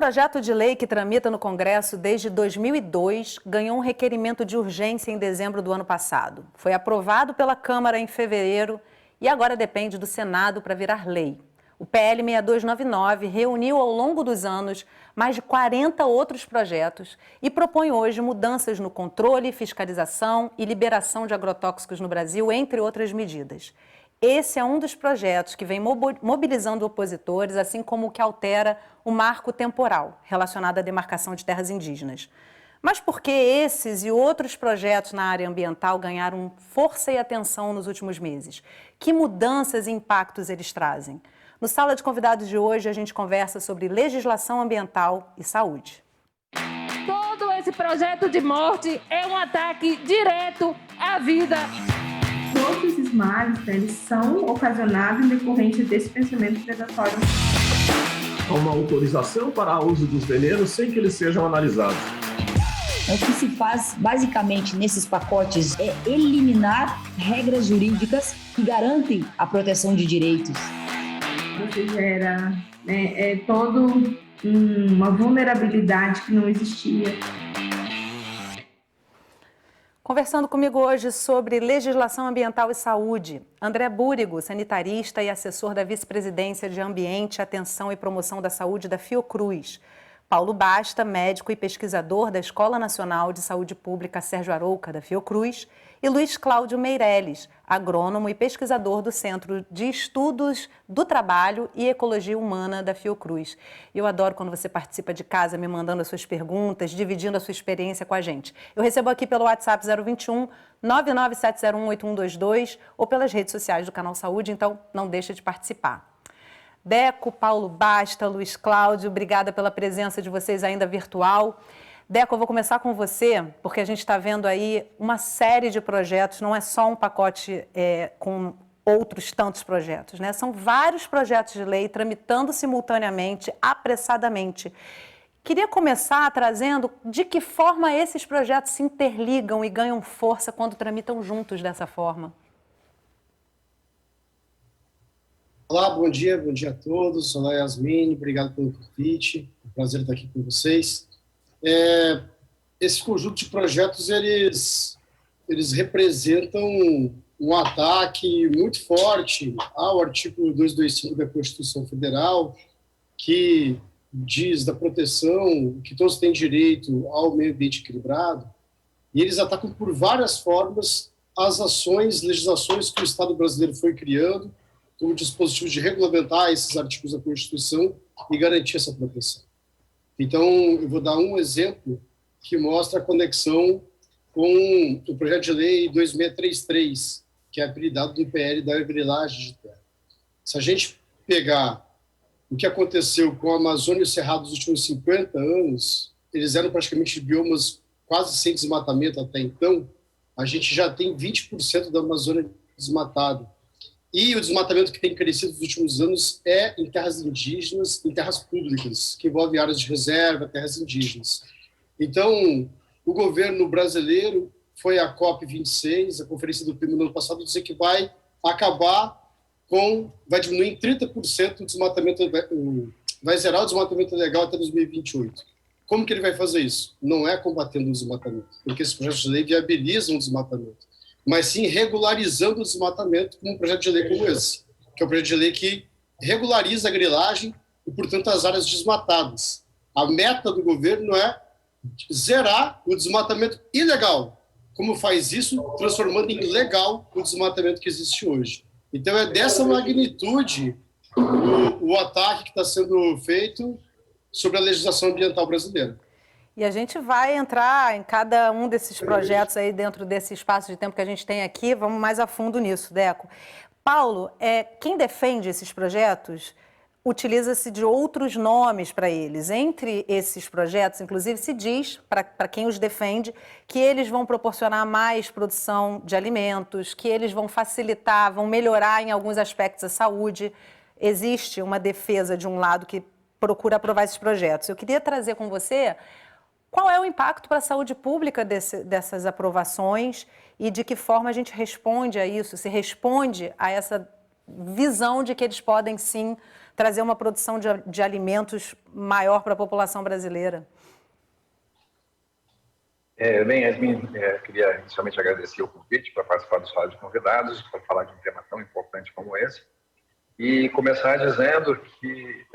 projeto de lei que tramita no Congresso desde 2002 ganhou um requerimento de urgência em dezembro do ano passado. Foi aprovado pela Câmara em fevereiro e agora depende do Senado para virar lei. O PL 6299 reuniu ao longo dos anos mais de 40 outros projetos e propõe hoje mudanças no controle, fiscalização e liberação de agrotóxicos no Brasil, entre outras medidas. Esse é um dos projetos que vem mobilizando opositores, assim como o que altera o marco temporal relacionado à demarcação de terras indígenas. Mas por que esses e outros projetos na área ambiental ganharam força e atenção nos últimos meses? Que mudanças e impactos eles trazem? No Sala de Convidados de hoje, a gente conversa sobre legislação ambiental e saúde. Todo esse projeto de morte é um ataque direto à vida. Todos esses males, eles são ocasionados em decorrência desse pensamento predatório. Há uma autorização para o uso dos venenos sem que eles sejam analisados. O que se faz, basicamente, nesses pacotes é eliminar regras jurídicas que garantem a proteção de direitos. Você gera toda uma vulnerabilidade que não existia. Conversando comigo hoje sobre legislação ambiental e saúde, André Búrigo, sanitarista e assessor da Vice-Presidência de Ambiente, Atenção e Promoção da Saúde da Fiocruz. Paulo Basta, médico e pesquisador da Escola Nacional de Saúde Pública Sérgio Arouca, da Fiocruz, e Luiz Cláudio Meirelles, agrônomo e pesquisador do Centro de Estudos do Trabalho e Ecologia Humana da Fiocruz. Eu adoro quando você participa de casa, me mandando as suas perguntas, dividindo a sua experiência com a gente. Eu recebo aqui pelo WhatsApp 021 997018122 ou pelas redes sociais do Canal Saúde, então não deixa de participar. Deco, Paulo Basta, Luiz Cláudio, obrigada pela presença de vocês ainda virtual. Deco, eu vou começar com você, porque a gente está vendo aí uma série de projetos, não é só um pacote com outros tantos projetos, né? São vários projetos de lei tramitando simultaneamente, apressadamente. Queria começar trazendo de que forma esses projetos se interligam e ganham força quando tramitam juntos dessa forma. Olá, bom dia a todos. Olá, Yasmine, obrigado pelo convite. É um prazer estar aqui com vocês. Esse conjunto de projetos, eles representam um ataque muito forte ao artigo 225 da Constituição Federal, que diz da proteção, que todos têm direito ao meio ambiente equilibrado, e eles atacam por várias formas as ações, legislações que o Estado brasileiro foi criando, como dispositivo de regulamentar esses artigos da Constituição e garantir essa proteção. Então, eu vou dar um exemplo que mostra a conexão com o projeto de lei 2633, que é apelidado do PL da grilagem de terra. Se a gente pegar o que aconteceu com a Amazônia e o Cerrado nos últimos 50 anos, eles eram praticamente biomas quase sem desmatamento até então, a gente já tem 20% da Amazônia desmatada. E o desmatamento que tem crescido nos últimos anos é em terras indígenas, em terras públicas, que envolve áreas de reserva, terras indígenas. Então, o governo brasileiro foi à COP26, a Conferência do Clima no ano passado, dizer que vai diminuir em 30% o desmatamento, vai zerar o desmatamento ilegal até 2028. Como que ele vai fazer isso? Não é combatendo o desmatamento, porque esses projetos de lei viabilizam o desmatamento, mas sim regularizando o desmatamento com um projeto de lei como esse, que é um projeto de lei que regulariza a grilagem e, portanto, as áreas desmatadas. A meta do governo é zerar o desmatamento ilegal. Como faz isso? Transformando em legal o desmatamento que existe hoje. Então, é dessa magnitude o ataque que está sendo feito sobre a legislação ambiental brasileira. E a gente vai entrar em cada um desses projetos aí dentro desse espaço de tempo que a gente tem aqui. Vamos mais a fundo nisso, Deco. Paulo, quem defende esses projetos utiliza-se de outros nomes para eles. Entre esses projetos, inclusive, se diz, para quem os defende, que eles vão proporcionar mais produção de alimentos, que eles vão facilitar, vão melhorar em alguns aspectos a saúde. Existe uma defesa de um lado que procura aprovar esses projetos. Eu queria trazer com você qual é o impacto para a saúde pública dessas aprovações e de que forma a gente responde a isso, se responde a essa visão de que eles podem, sim, trazer uma produção de alimentos maior para a população brasileira? Bem, Yasmin, queria inicialmente agradecer o convite para participar do Sala de Convidados, para falar de um tema tão importante como esse, e começar dizendo que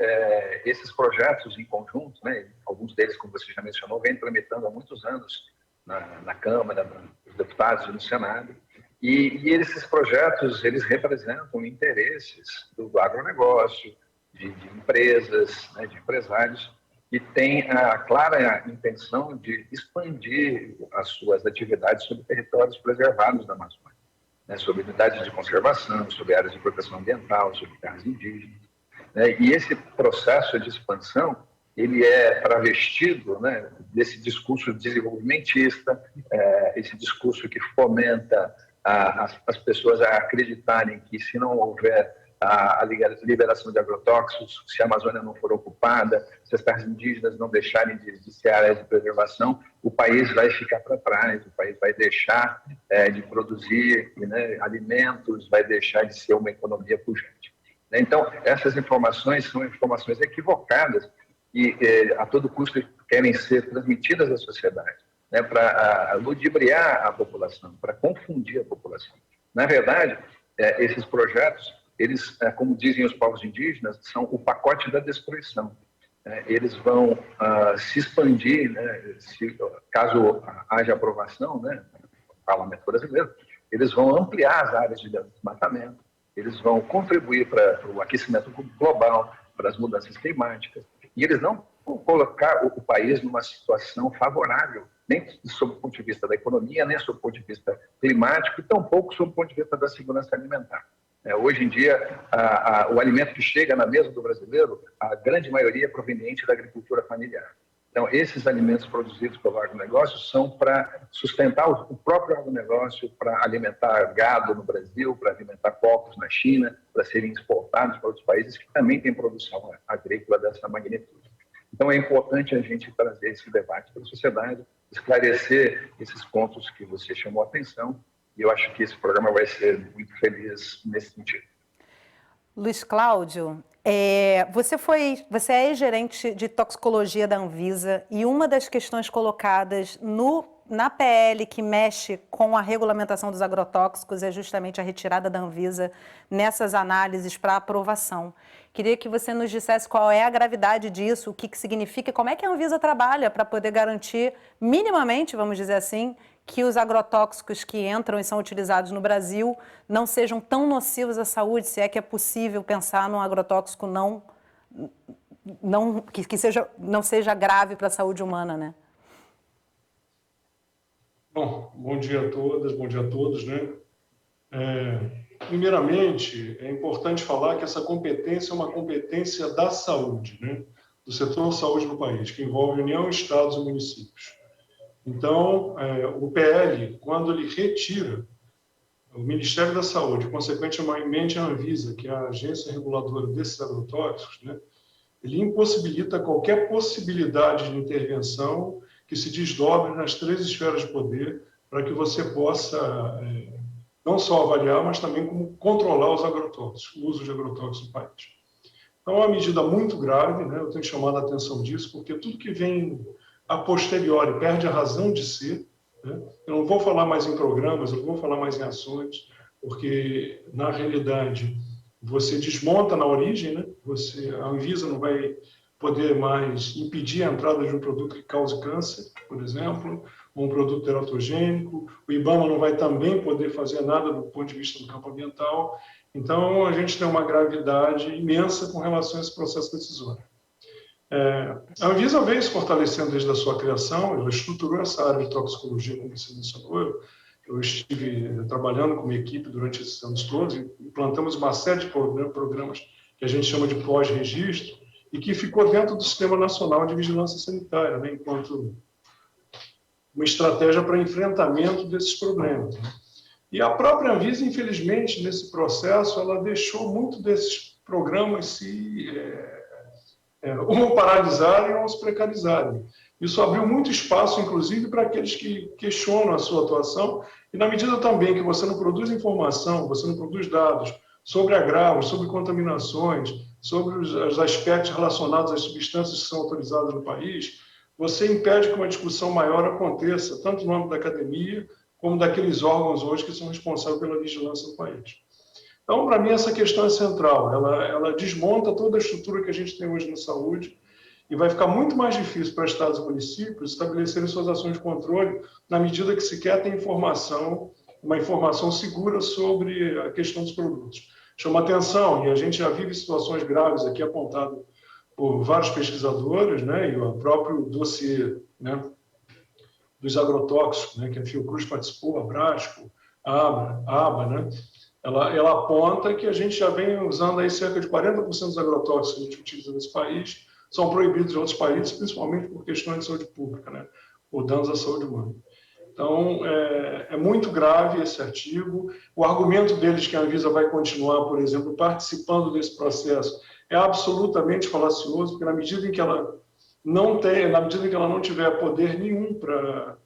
esses projetos em conjunto, né, alguns deles, como você já mencionou, vêm tramitando há muitos anos na Câmara, nos deputados e no Senado, e esses projetos, eles representam interesses do agronegócio, de empresas, né, de empresários, que tem a clara intenção de expandir as suas atividades sobre territórios preservados da Amazônia, né, sobre unidades de conservação, sobre áreas de proteção ambiental, sobre terras indígenas. Né, e esse processo de expansão, ele é travestido, né, desse discurso desenvolvimentista, esse discurso que fomenta as pessoas a acreditarem que se não houver a liberação de agrotóxicos, se a Amazônia não for ocupada, se as terras indígenas não deixarem de ser áreas de preservação, o país vai ficar para trás, o país vai deixar de produzir, né, alimentos, vai deixar de ser uma economia pujante. Então, essas informações são informações equivocadas e a todo custo querem ser transmitidas à sociedade, né, para ludibriar a população, para confundir a população. Na verdade, esses projetos, eles, como dizem os povos indígenas, são o pacote da destruição. Eles vão se expandir, né, caso haja aprovação, né, no parlamento brasileiro, eles vão ampliar as áreas de desmatamento, eles vão contribuir para o aquecimento global, para as mudanças climáticas, e eles não vão colocar o país numa situação favorável, nem sob o ponto de vista da economia, nem sob o ponto de vista climático, e tampouco sob o ponto de vista da segurança alimentar. Hoje em dia, o alimento que chega na mesa do brasileiro, a grande maioria é proveniente da agricultura familiar. Então, esses alimentos produzidos pelo agronegócio são para sustentar o próprio agronegócio, para alimentar gado no Brasil, para alimentar porcos na China, para serem exportados para outros países que também têm produção agrícola dessa magnitude. Então, é importante a gente trazer esse debate para a sociedade, esclarecer esses pontos que você chamou a atenção, e eu acho que esse programa vai ser muito feliz nesse sentido. Luiz Cláudio, você é gerente de toxicologia da Anvisa e uma das questões colocadas na PL que mexe com a regulamentação dos agrotóxicos é justamente a retirada da Anvisa nessas análises para aprovação. Queria que você nos dissesse qual é a gravidade disso, o que significa e como é que a Anvisa trabalha para poder garantir minimamente, vamos dizer assim, que os agrotóxicos que entram e são utilizados no Brasil não sejam tão nocivos à saúde, se é que é possível pensar num agrotóxico não seja grave para a saúde humana, né? Bom dia a todas, bom dia a todos, né? Primeiramente, é importante falar que essa competência é uma competência da saúde, né? Do setor saúde no país, que envolve União, Estados e municípios. Então, o PL, quando ele retira o Ministério da Saúde, consequentemente a Anvisa, que é a agência reguladora desses agrotóxicos, né, ele impossibilita qualquer possibilidade de intervenção que se desdobre nas 3 esferas de poder para que você possa não só avaliar, mas também como controlar os agrotóxicos, o uso de agrotóxicos no país. Então, é uma medida muito grave, né, eu tenho chamado a atenção disso, porque tudo que vem a posteriori perde a razão de ser, né? Eu não vou falar mais em programas, eu não vou falar mais em ações, porque, na realidade, você desmonta na origem, né? A Anvisa não vai poder mais impedir a entrada de um produto que cause câncer, por exemplo, ou um produto teratogênico, o IBAMA não vai também poder fazer nada do ponto de vista do campo ambiental, então a gente tem uma gravidade imensa com relação a esse processo decisório. A Anvisa veio se fortalecendo desde a sua criação, ela estruturou essa área de toxicologia, como você mencionou. Eu estive trabalhando com uma equipe durante esses anos todos e implantamos uma série de programas que a gente chama de pós-registro e que ficou dentro do Sistema Nacional de Vigilância Sanitária, né, enquanto uma estratégia para enfrentamento desses problemas. Né? E a própria Anvisa, infelizmente, nesse processo, ela deixou muito desses programas se ou paralisarem ou se precarizarem. Isso abriu muito espaço, inclusive, para aqueles que questionam a sua atuação, e na medida também que você não produz informação, você não produz dados sobre agravos, sobre contaminações, sobre os aspectos relacionados às substâncias que são autorizadas no país, você impede que uma discussão maior aconteça, tanto no âmbito da academia, como daqueles órgãos hoje que são responsáveis pela vigilância do país. Então, para mim, essa questão é central. Ela desmonta toda a estrutura que a gente tem hoje na saúde e vai ficar muito mais difícil para estados e municípios estabelecerem suas ações de controle na medida que sequer tem uma informação segura sobre a questão dos produtos. Chama atenção, e a gente já vive situações graves aqui apontado por vários pesquisadores, né, e o próprio dossiê, né, dos agrotóxicos, né, que a Fiocruz participou, a Brasco, a ABA, né, ela aponta que a gente já vem usando aí cerca de 40% dos agrotóxicos que a gente utiliza nesse país, são proibidos em outros países, principalmente por questões de saúde pública, né, ou danos à saúde humana. Então, é muito grave esse artigo. O argumento deles que a Anvisa vai continuar, por exemplo, participando desse processo é absolutamente falacioso, porque na medida em que ela não tiver poder nenhum para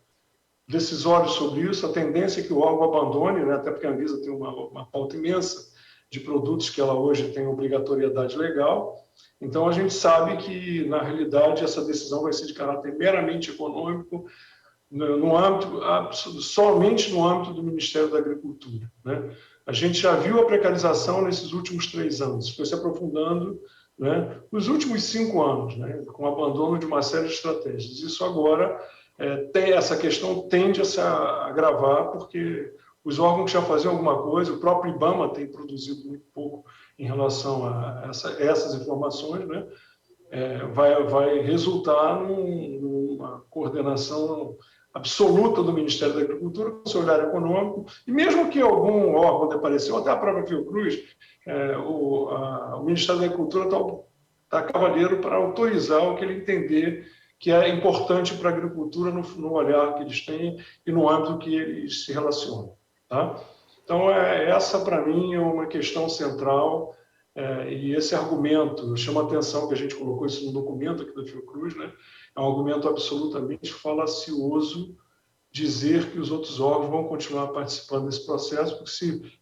decisório sobre isso, a tendência é que o órgão abandone, né, até porque a Anvisa tem uma pauta imensa de produtos que ela hoje tem obrigatoriedade legal. Então, a gente sabe que, na realidade, essa decisão vai ser de caráter meramente econômico, somente no âmbito do Ministério da Agricultura, né? A gente já viu a precarização nesses últimos 3 anos, foi se aprofundando, né, nos últimos 5 anos, né, com o abandono de uma série de estratégias. Isso agora, essa questão tende a se agravar, porque os órgãos já faziam alguma coisa, o próprio IBAMA tem produzido muito pouco em relação a essas informações, né, vai resultar numa coordenação absoluta do Ministério da Agricultura, com seu olhar econômico, e mesmo que algum órgão desapareceu, até a própria Fiocruz, o Ministério da Agricultura está cavaleiro para autorizar o que ele entender que é importante para a agricultura no olhar que eles têm e no âmbito que eles se relacionam. Tá? Então, essa, para mim, é uma questão central, e esse argumento, chama a atenção que a gente colocou isso no documento aqui da Fiocruz, né? É um argumento absolutamente falacioso dizer que os outros órgãos vão continuar participando desse processo, porque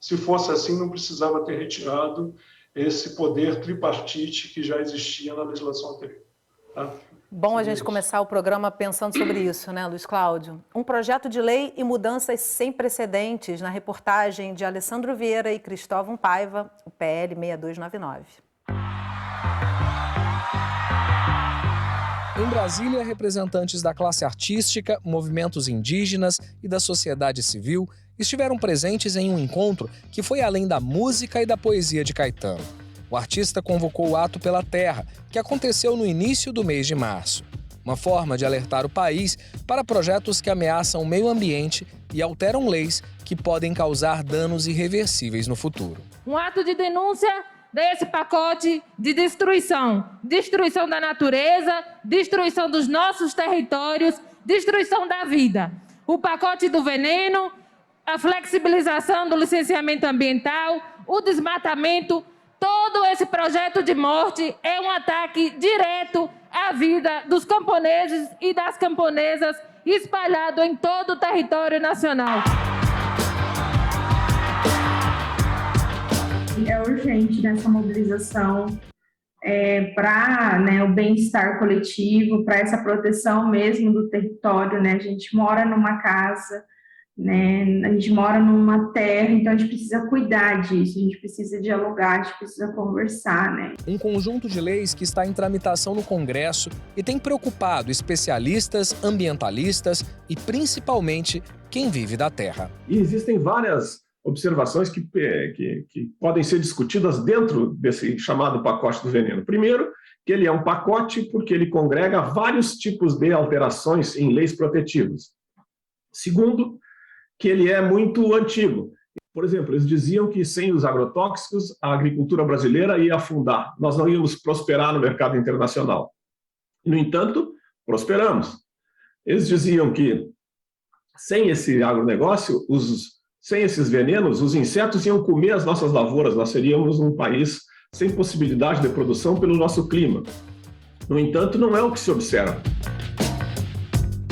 se fosse assim, não precisava ter retirado esse poder tripartite que já existia na legislação anterior. Tá? Bom a gente começar o programa pensando sobre isso, né, Luiz Cláudio? Um projeto de lei e mudanças sem precedentes na reportagem de Alessandro Vieira e Cristóvão Paiva, o PL 6299. Em Brasília, representantes da classe artística, movimentos indígenas e da sociedade civil estiveram presentes em um encontro que foi além da música e da poesia de Caetano. O artista convocou o Ato pela Terra, que aconteceu no início do mês de março. Uma forma de alertar o país para projetos que ameaçam o meio ambiente e alteram leis que podem causar danos irreversíveis no futuro. Um ato de denúncia desse pacote de destruição da natureza, destruição dos nossos territórios, destruição da vida. O pacote do veneno, a flexibilização do licenciamento ambiental, o desmatamento, todo esse projeto de morte é um ataque direto à vida dos camponeses e das camponesas espalhado em todo o território nacional. É urgente nessa mobilização para o bem-estar coletivo, para essa proteção mesmo do território, né? A gente mora numa casa, né? A gente mora numa terra, então a gente precisa cuidar disso, a gente precisa dialogar, a gente precisa conversar, né? Um conjunto de leis que está em tramitação no Congresso e tem preocupado especialistas, ambientalistas e principalmente quem vive da terra. E existem várias observações que podem ser discutidas dentro desse chamado pacote do veneno. Primeiro, que ele é um pacote porque ele congrega vários tipos de alterações em leis protetivas. Segundo, que ele é muito antigo. Por exemplo, eles diziam que sem os agrotóxicos a agricultura brasileira ia afundar, nós não íamos prosperar no mercado internacional. No entanto, prosperamos. Eles diziam que sem esse agronegócio, sem esses venenos, os insetos iam comer as nossas lavouras, nós seríamos um país sem possibilidade de produção pelo nosso clima. No entanto, não é o que se observa.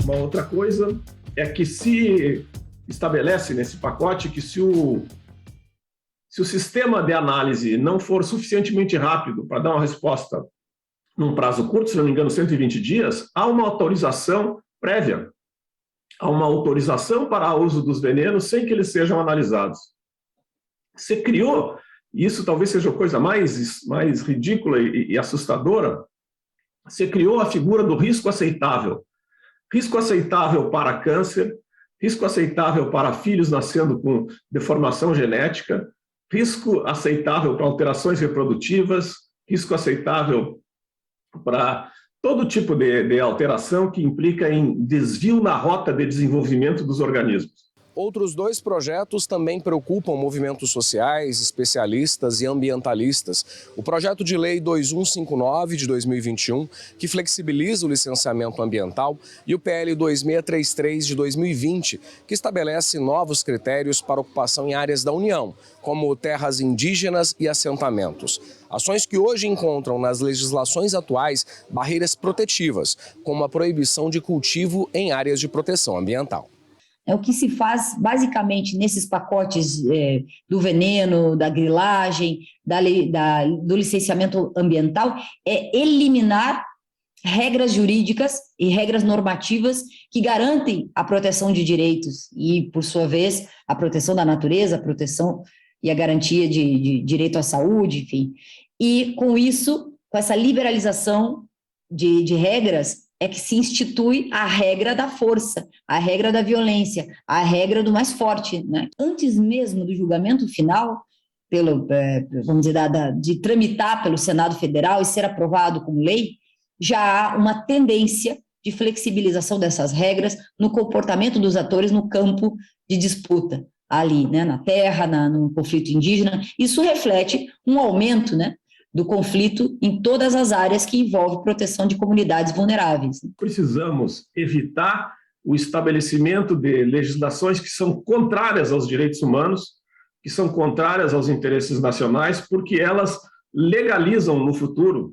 Uma outra coisa é que se estabelece nesse pacote que se Se o sistema de análise não for suficientemente rápido para dar uma resposta num prazo curto, se não me engano, 120 dias, há uma autorização prévia. Há uma autorização para o uso dos venenos sem que eles sejam analisados. Você criou, e isso talvez seja a coisa mais ridícula e assustadora, você criou a figura do risco aceitável. Risco aceitável para câncer, risco aceitável para filhos nascendo com deformação genética, risco aceitável para alterações reprodutivas, risco aceitável para todo tipo de alteração que implica em desvio na rota de desenvolvimento dos organismos. Outros 2 projetos também preocupam movimentos sociais, especialistas e ambientalistas. O projeto de lei 2159 de 2021, que flexibiliza o licenciamento ambiental, e o PL 2633 de 2020, que estabelece novos critérios para ocupação em áreas da União, como terras indígenas e assentamentos. Ações que hoje encontram nas legislações atuais barreiras protetivas, como a proibição de cultivo em áreas de proteção ambiental. O que se faz, basicamente, nesses pacotes do veneno, da grilagem, do licenciamento ambiental, é eliminar regras jurídicas e regras normativas que garantem a proteção de direitos e, por sua vez, a proteção da natureza, a proteção e a garantia de direito à saúde, enfim. E, com isso, com essa liberalização de regras, é que se institui a regra da força, a regra da violência, a regra do mais forte, né? Antes mesmo do julgamento final, vamos dizer, de tramitar pelo Senado Federal e ser aprovado como lei, já há uma tendência de flexibilização dessas regras no comportamento dos atores no campo de disputa, ali, né, na terra, no conflito indígena. Isso reflete um aumento, né, do conflito em todas as áreas que envolvem proteção de comunidades vulneráveis. Precisamos evitar o estabelecimento de legislações que são contrárias aos direitos humanos, que são contrárias aos interesses nacionais, porque elas legalizam no futuro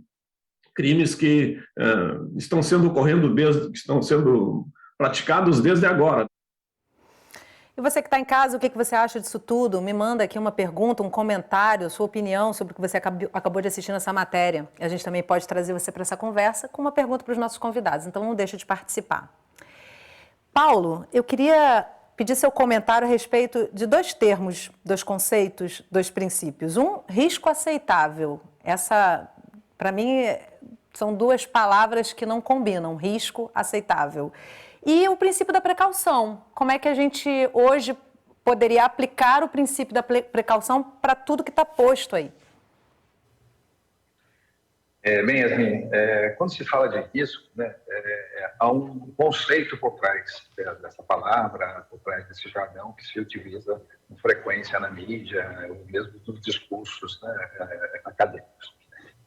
crimes que estão sendo praticados desde agora. E você que está em casa, o que você acha disso tudo? Me manda aqui uma pergunta, um comentário, sua opinião sobre o que você acabou de assistir nessa matéria. A gente também pode trazer você para essa conversa com uma pergunta para os nossos convidados, então não deixe de participar. Paulo, eu queria pedir seu comentário a respeito de 2 termos, 2 conceitos, 2 princípios. Risco aceitável. Essa, para mim, são 2 palavras que não combinam, risco aceitável. E o princípio da precaução. Como é que a gente hoje poderia aplicar o princípio da precaução para tudo que está posto aí? Bem, Yasmin, quando se fala de risco, né, há um conceito por trás dessa palavra, por trás desse jargão que se utiliza com frequência na mídia, ou mesmo nos discursos, né, acadêmicos.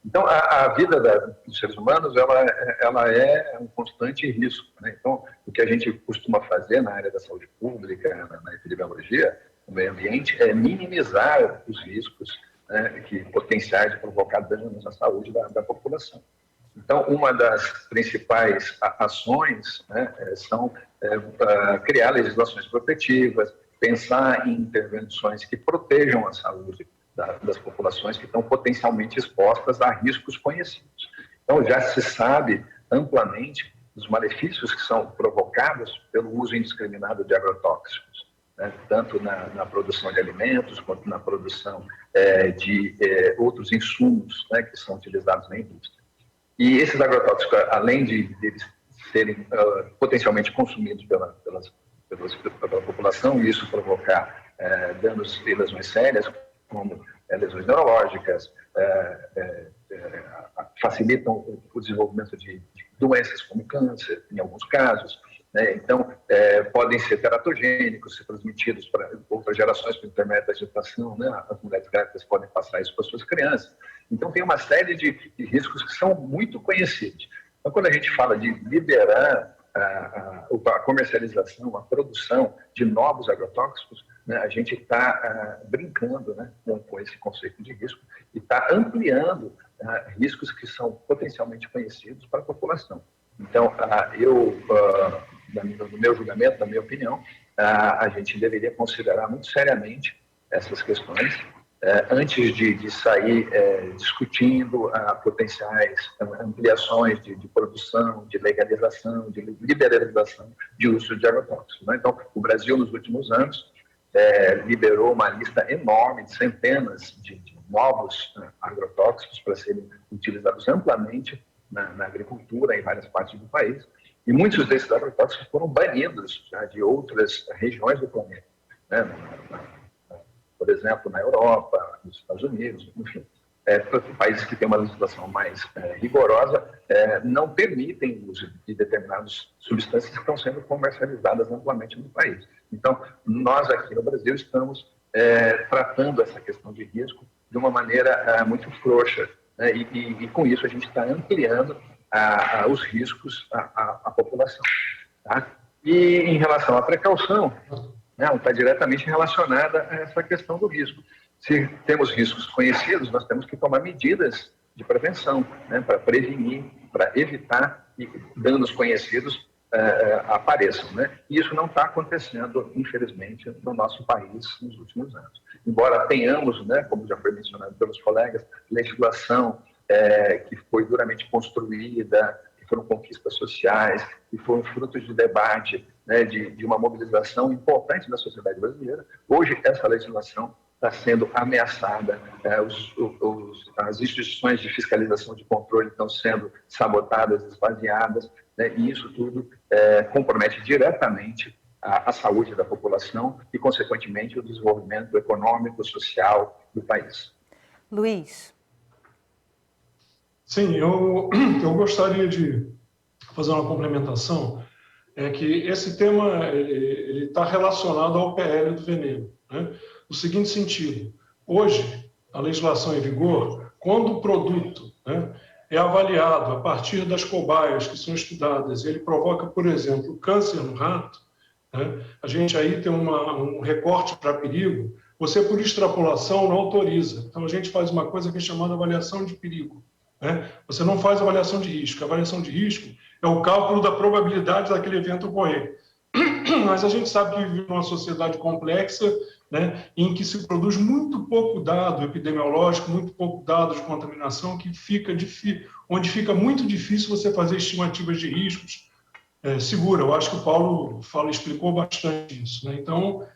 Então, a vida dos seres humanos, ela é um constante risco, né? Então, o que a gente costuma fazer na área da saúde pública, na epidemiologia, no meio ambiente, é minimizar os riscos, né, potenciais de provocar danos à saúde da população. Então, uma das principais ações, né, são criar legislações protetivas, pensar em intervenções que protejam a saúde das populações que estão potencialmente expostas a riscos conhecidos. Então, já se sabe amplamente os malefícios que são provocados pelo uso indiscriminado de agrotóxicos, né? Tanto na produção de alimentos, quanto na produção de outros insumos, né, que são utilizados na indústria. E esses agrotóxicos, além de eles serem potencialmente consumidos pela população, e isso provocar danos e lesões sérias, como lesões neurológicas, facilitam o desenvolvimento de doenças como câncer, em alguns casos, né? Então, podem ser teratogênicos, ser transmitidos para outras gerações por intermédio da gestação, né? As mulheres grávidas podem passar isso para suas crianças. Então, tem uma série de riscos que são muito conhecidos. Então, quando a gente fala de liberar a comercialização, a produção de novos agrotóxicos, né, a gente está brincando, né, com esse conceito de risco e está ampliando riscos que são potencialmente conhecidos para a população. Então, no meu julgamento, na minha opinião, a gente deveria considerar muito seriamente essas questões antes de sair discutindo potenciais ampliações de produção, de legalização, de liberalização de uso de agrotóxicos, né? Então, o Brasil, nos últimos anos, liberou uma lista enorme de centenas de novos agrotóxicos para serem utilizados amplamente na agricultura em várias partes do país. E muitos desses agrotóxicos foram banidos já de outras regiões do planeta, né? Por exemplo, na Europa, nos Estados Unidos, enfim. Países que têm uma legislação mais rigorosa não permitem o uso de determinadas substâncias que estão sendo comercializadas amplamente no país. Então, nós aqui no Brasil estamos tratando essa questão de risco de uma maneira muito frouxa, né? E com isso a gente está ampliando os riscos à população. Tá? E em relação à precaução, não, está diretamente relacionada a essa questão do risco. Se temos riscos conhecidos, nós temos que tomar medidas de prevenção, né, para prevenir, para evitar que danos conhecidos apareçam, né? E isso não está acontecendo, infelizmente, no nosso país nos últimos anos. Embora tenhamos, né, como já foi mencionado pelos colegas, legislação que foi duramente construída, que foram conquistas sociais, que foram frutos de debate, né, de uma mobilização importante da sociedade brasileira. Hoje, essa legislação está sendo ameaçada, as instituições de fiscalização de controle estão sendo sabotadas, esvaziadas, né, e isso tudo compromete diretamente a saúde da população e, consequentemente, o desenvolvimento econômico, social do país. Luiz. Sim, eu gostaria de fazer uma complementação, que esse tema ele está relacionado ao PL do veneno, né? No seguinte sentido: hoje, a legislação em vigor, quando o produto, né, é avaliado a partir das cobaias que são estudadas, ele provoca, por exemplo, câncer no rato, né, a gente aí tem um recorte para perigo, você, por extrapolação, não autoriza. Então, a gente faz uma coisa que é chamada avaliação de perigo, né? Você não faz avaliação de risco. A avaliação de risco é o cálculo da probabilidade daquele evento ocorrer. Mas a gente sabe que vive numa sociedade complexa, né, em que se produz muito pouco dado epidemiológico, muito pouco dado de contaminação, onde fica muito difícil você fazer estimativas de riscos segura. Eu acho que o Paulo explicou bastante isso, né? Então,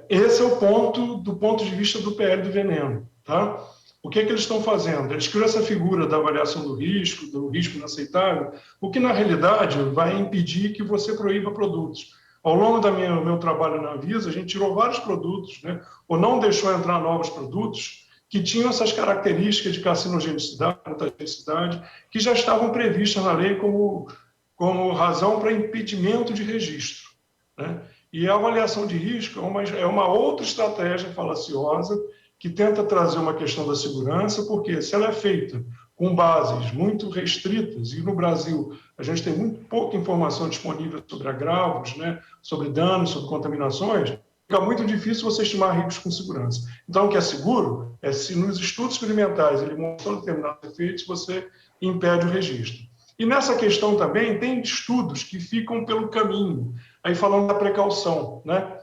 esse é o ponto do ponto de vista do PL do veneno, tá? O que eles estão fazendo? Eles criam essa figura da avaliação do risco inaceitável, o que, na realidade, vai impedir que você proíba produtos. Ao longo do meu trabalho na Anvisa, a gente tirou vários produtos, né, ou não deixou entrar novos produtos que tinham essas características de carcinogenicidade, mutagenicidade, que já estavam previstas na lei como razão para impedimento de registro, né? E a avaliação de risco é uma outra estratégia falaciosa que tenta trazer uma questão da segurança, porque se ela é feita com bases muito restritas, e no Brasil a gente tem muito pouca informação disponível sobre agravos, né, sobre danos, sobre contaminações, fica muito difícil você estimar riscos com segurança. Então, o que é seguro é se nos estudos experimentais ele mostrou determinados efeitos, você impede o registro. E nessa questão também tem estudos que ficam pelo caminho, aí falando da precaução, né?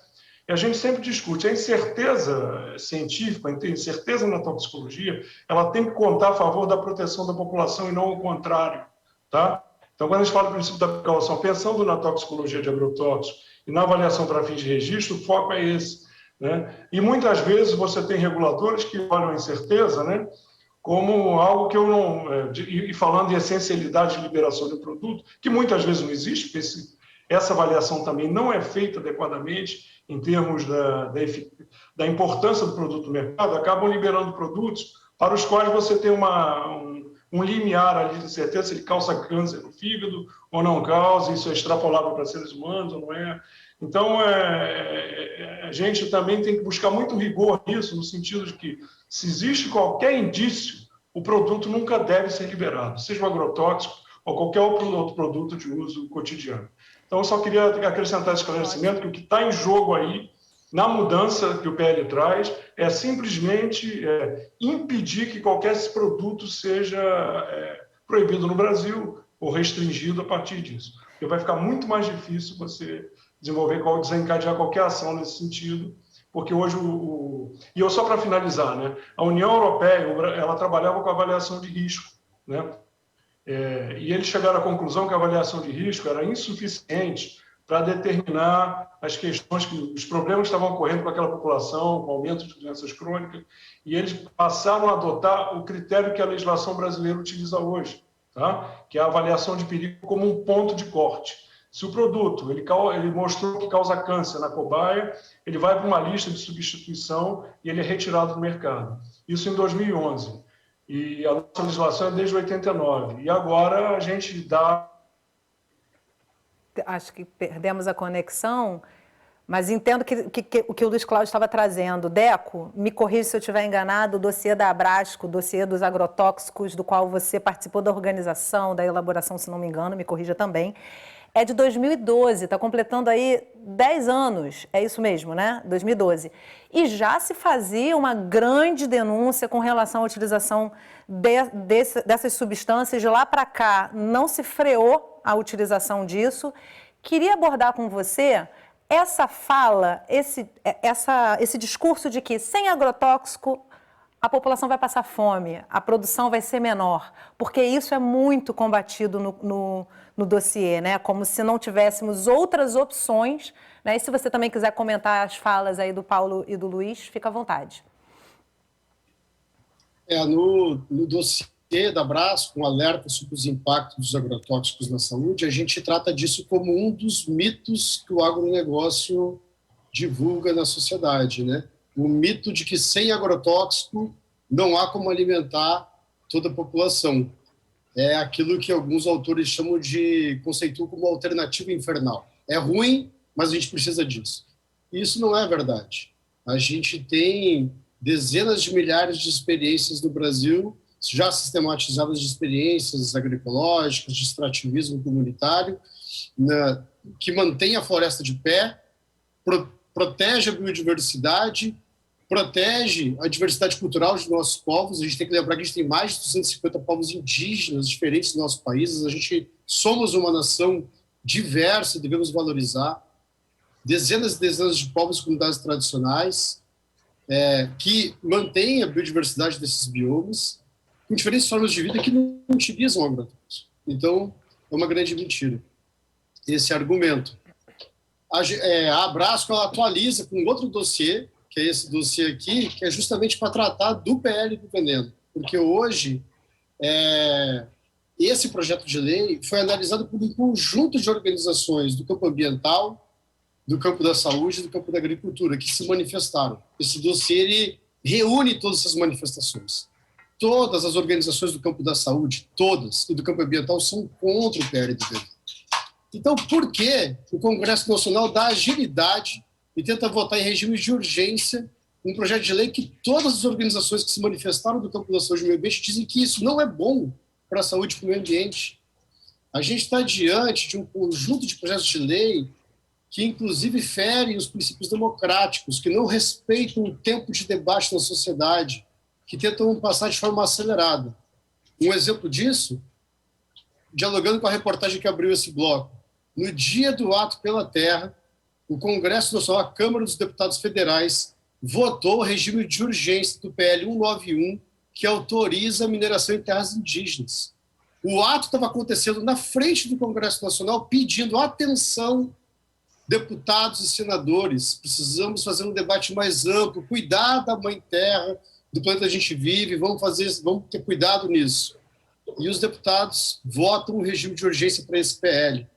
E a gente sempre discute, a incerteza científica, a incerteza na toxicologia, ela tem que contar a favor da proteção da população e não o contrário, tá? Então, quando a gente fala do princípio da precaução, pensando na toxicologia de agrotóxicos e na avaliação para fins de registro, o foco é esse, né? E muitas vezes você tem reguladores que olham a incerteza, né, como algo que eu não... E falando em essencialidade de liberação do produto, que muitas vezes não existe, porque essa avaliação também não é feita adequadamente em termos da importância do produto no mercado, acabam liberando produtos para os quais você tem um limiar ali de certeza se ele causa câncer no fígado ou não causa, isso é extrapolável para seres humanos ou não é. Então, a gente também tem que buscar muito rigor nisso, no sentido de que, se existe qualquer indício, o produto nunca deve ser liberado, seja o agrotóxico ou qualquer outro produto de uso cotidiano. Então, eu só queria acrescentar esse esclarecimento, que o que está em jogo aí, na mudança que o PL traz, é simplesmente impedir que qualquer produto seja proibido no Brasil ou restringido a partir disso. Porque vai ficar muito mais difícil você desencadear qualquer ação nesse sentido, porque hoje e eu só para finalizar, né? A União Europeia, ela trabalhava com avaliação de risco, né? E eles chegaram à conclusão que a avaliação de risco era insuficiente para determinar as questões, os problemas que estavam ocorrendo com aquela população, com o aumento de doenças crônicas, e eles passaram a adotar o critério que a legislação brasileira utiliza hoje, tá? Que é a avaliação de perigo como um ponto de corte. Se o produto ele mostrou que causa câncer na cobaia, ele vai para uma lista de substituição e ele é retirado do mercado. Isso em 2011. E a nossa legislação é desde 89. E agora a gente dá... Acho que perdemos a conexão, mas entendo o que o Luiz Cláudio estava trazendo. Deco, me corrija se eu estiver enganado, o dossiê da Abrasco, o dossiê dos agrotóxicos, do qual você participou da organização, da elaboração, se não me engano, me corrija também, é de 2012, está completando aí 10 anos, é isso mesmo, né? 2012. E já se fazia uma grande denúncia com relação à utilização dessas substâncias. De lá para cá, não se freou a utilização disso. Queria abordar com você essa fala, esse discurso de que sem agrotóxico a população vai passar fome, a produção vai ser menor, porque isso é muito combatido no dossiê, né? Como se não tivéssemos outras opções, né? E se você também quiser comentar as falas aí do Paulo e do Luiz, fica à vontade. No dossiê da Abrasco, com alerta sobre os impactos dos agrotóxicos na saúde, a gente trata disso como um dos mitos que o agronegócio divulga na sociedade, né? O mito de que sem agrotóxico não há como alimentar toda a população. É aquilo que alguns autores conceituam como alternativa infernal. É ruim, mas a gente precisa disso. Isso não é verdade. A gente tem dezenas de milhares de experiências no Brasil, já sistematizadas, de experiências agroecológicas, de extrativismo comunitário, que mantém a floresta de pé, protege a biodiversidade, protege a diversidade cultural dos nossos povos. A gente tem que lembrar que a gente tem mais de 250 povos indígenas diferentes no nosso país. A gente somos uma nação diversa, devemos valorizar. Dezenas e dezenas de povos e comunidades tradicionais que mantêm a biodiversidade desses biomas com diferentes formas de vida que não utilizam agrotóxicos. Então, é uma grande mentira esse argumento. A Abrasco ela atualiza com outro dossiê, que é esse dossiê aqui, que é justamente para tratar do PL do veneno. Porque hoje, esse projeto de lei foi analisado por um conjunto de organizações do campo ambiental, do campo da saúde e do campo da agricultura, que se manifestaram. Esse dossiê ele reúne todas essas manifestações. Todas as organizações do campo da saúde, todas, e do campo ambiental, são contra o PL do veneno. Então, por que o Congresso Nacional dá agilidade e tenta votar em regime de urgência um projeto de lei que todas as organizações que se manifestaram do campo da saúde e do meio ambiente dizem que isso não é bom para a saúde e para o meio ambiente? A gente está diante de um conjunto de projetos de lei que, inclusive, ferem os princípios democráticos, que não respeitam o tempo de debate na sociedade, que tentam passar de forma acelerada. Um exemplo disso, dialogando com a reportagem que abriu esse bloco, no dia do ato pela terra, o Congresso Nacional, a Câmara dos Deputados Federais, votou o regime de urgência do PL 191, que autoriza a mineração em terras indígenas. O ato estava acontecendo na frente do Congresso Nacional, pedindo atenção, deputados e senadores, precisamos fazer um debate mais amplo, cuidar da mãe terra, do planeta que a gente vive, vamos ter cuidado nisso. E os deputados votam o regime de urgência para esse PL.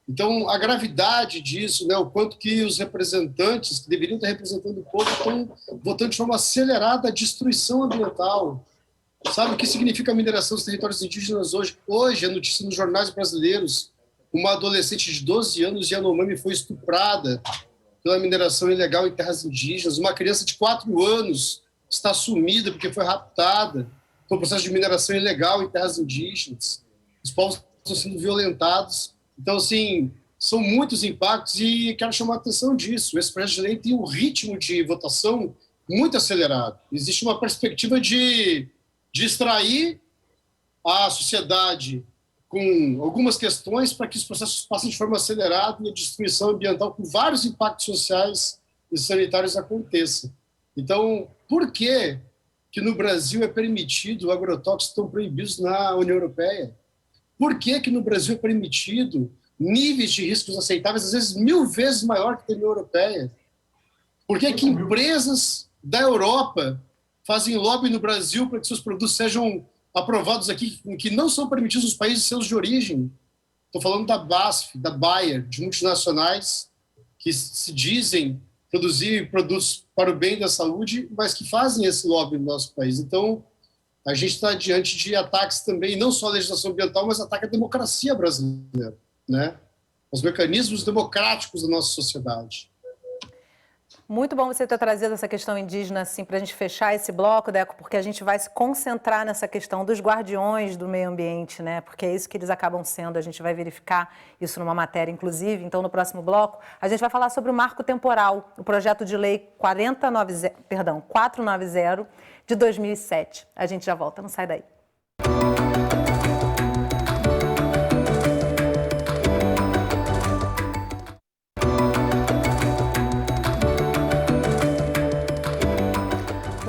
Então, a gravidade disso, né, o quanto que os representantes, que deveriam estar representando o povo, estão votando de forma acelerada a destruição ambiental. Sabe o que significa a mineração dos territórios indígenas hoje? Hoje, a notícia nos jornais brasileiros, uma adolescente de 12 anos de Yanomami foi estuprada pela mineração ilegal em terras indígenas. Uma criança de 4 anos está sumida porque foi raptada por processo de mineração ilegal em terras indígenas. Os povos estão sendo violentados. Então, assim, são muitos impactos e quero chamar a atenção disso. Esse projeto de lei tem um ritmo de votação muito acelerado. Existe uma perspectiva de distrair a sociedade com algumas questões para que os processos passem de forma acelerada e a destruição ambiental com vários impactos sociais e sanitários aconteça. Então, por que no Brasil é permitido agrotóxicos que estão proibidos na União Europeia? Por que no Brasil é permitido níveis de riscos aceitáveis, às vezes 1000 vezes maior que a União Europeia? Por que empresas da Europa fazem lobby no Brasil para que seus produtos sejam aprovados aqui, que não são permitidos nos países seus de origem? Estou falando da BASF, da Bayer, de multinacionais que se dizem produzir produtos para o bem da saúde, mas que fazem esse lobby no nosso país. Então, a gente está diante de ataques também, não só à legislação ambiental, mas ataque à democracia brasileira, né? Os mecanismos democráticos da nossa sociedade. Muito bom você ter trazido essa questão indígena assim, para a gente fechar esse bloco, Deco, porque a gente vai se concentrar nessa questão dos guardiões do meio ambiente, né? Porque é isso que eles acabam sendo, a gente vai verificar isso numa matéria, inclusive. Então, no próximo bloco, a gente vai falar sobre o marco temporal, o projeto de lei 490 de 2007. A gente já volta, não sai daí.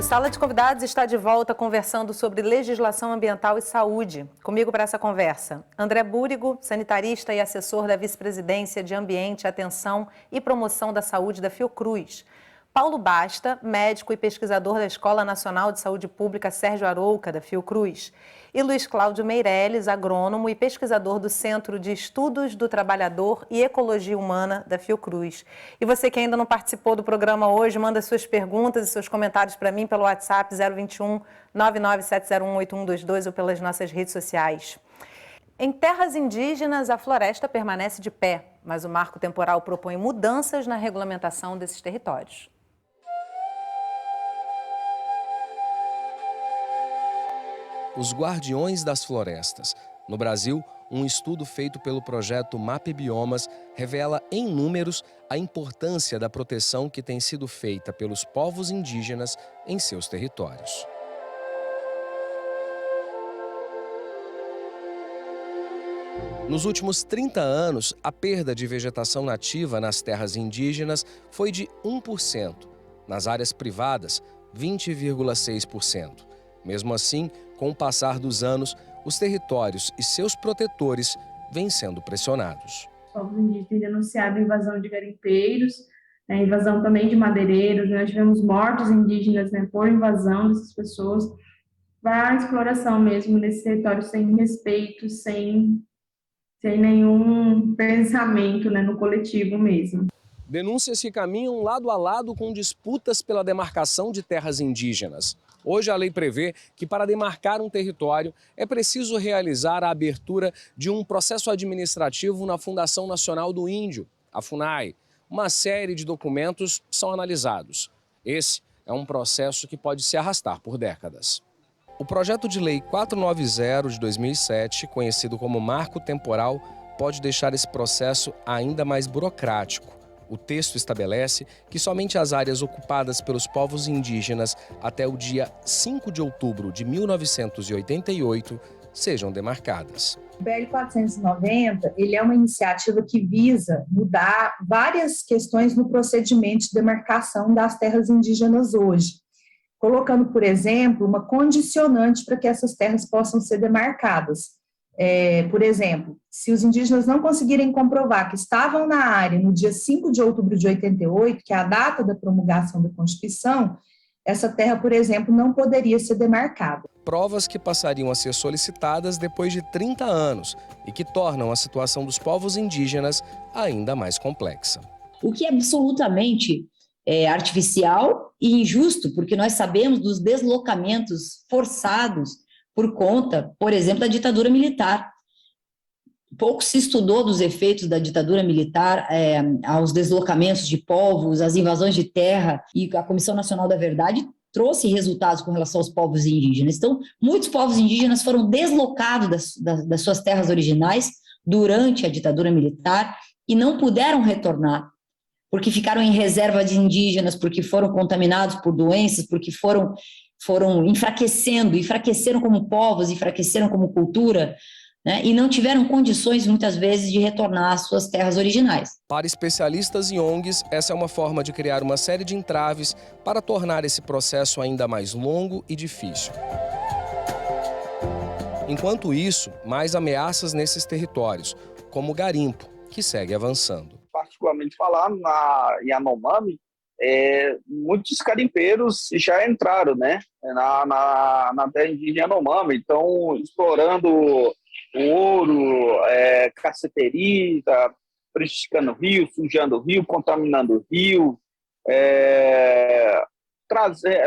Sala de Convidados está de volta conversando sobre legislação ambiental e saúde. Comigo para essa conversa, André Búrigo, sanitarista e assessor da Vice-Presidência de Ambiente, Atenção e Promoção da Saúde da Fiocruz. Paulo Basta, médico e pesquisador da Escola Nacional de Saúde Pública Sérgio Arouca, da Fiocruz. E Luiz Cláudio Meirelles, agrônomo e pesquisador do Centro de Estudos do Trabalhador e Ecologia Humana da Fiocruz. E você que ainda não participou do programa hoje, manda suas perguntas e seus comentários para mim pelo WhatsApp 021 997018122 ou pelas nossas redes sociais. Em terras indígenas, a floresta permanece de pé, mas o marco temporal propõe mudanças na regulamentação desses territórios. Os Guardiões das Florestas. No Brasil, um estudo feito pelo projeto MapBiomas revela em números a importância da proteção que tem sido feita pelos povos indígenas em seus territórios. Nos últimos 30 anos, a perda de vegetação nativa nas terras indígenas foi de 1%. Nas áreas privadas, 20,6%. Mesmo assim, com o passar dos anos, os territórios e seus protetores vêm sendo pressionados. Os povos indígenas têm denunciado a invasão de garimpeiros, a invasão também de madeireiros. Nós tivemos mortes indígenas, né, por invasão dessas pessoas, para exploração mesmo nesse território sem respeito, sem nenhum pensamento, né, no coletivo mesmo. Denúncias que caminham lado a lado com disputas pela demarcação de terras indígenas. Hoje a lei prevê que para demarcar um território é preciso realizar a abertura de um processo administrativo na Fundação Nacional do Índio, a FUNAI. Uma série de documentos são analisados. Esse é um processo que pode se arrastar por décadas. O projeto de lei 490 de 2007, conhecido como Marco Temporal, pode deixar esse processo ainda mais burocrático. O texto estabelece que somente as áreas ocupadas pelos povos indígenas até o dia 5 de outubro de 1988 sejam demarcadas. O BL 490 ele é uma iniciativa que visa mudar várias questões no procedimento de demarcação das terras indígenas hoje, colocando, por exemplo, uma condicionante para que essas terras possam ser demarcadas. Por exemplo, se os indígenas não conseguirem comprovar que estavam na área no dia 5 de outubro de 88, que é a data da promulgação da Constituição, essa terra, por exemplo, não poderia ser demarcada. Provas que passariam a ser solicitadas depois de 30 anos e que tornam a situação dos povos indígenas ainda mais complexa. O que é absolutamente artificial e injusto, porque nós sabemos dos deslocamentos forçados por conta, por exemplo, da ditadura militar. Pouco se estudou dos efeitos da ditadura militar aos deslocamentos de povos, às invasões de terra, e a Comissão Nacional da Verdade trouxe resultados com relação aos povos indígenas. Então, muitos povos indígenas foram deslocados das suas terras originais durante a ditadura militar e não puderam retornar, porque ficaram em reserva de indígenas, porque foram contaminados por doenças, porque foram enfraqueceram como povos, enfraqueceram como cultura né, e não tiveram condições, muitas vezes, de retornar às suas terras originais. Para especialistas e ONGs, essa é uma forma de criar uma série de entraves para tornar esse processo ainda mais longo e difícil. Enquanto isso, mais ameaças nesses territórios, como o garimpo, que segue avançando. Particularmente falando, em Yanomami, muitos garimpeiros já entraram, né, na terra indígena Yanomami, então explorando o ouro, caceterita, prejudicando o rio, sujando o rio, contaminando o rio,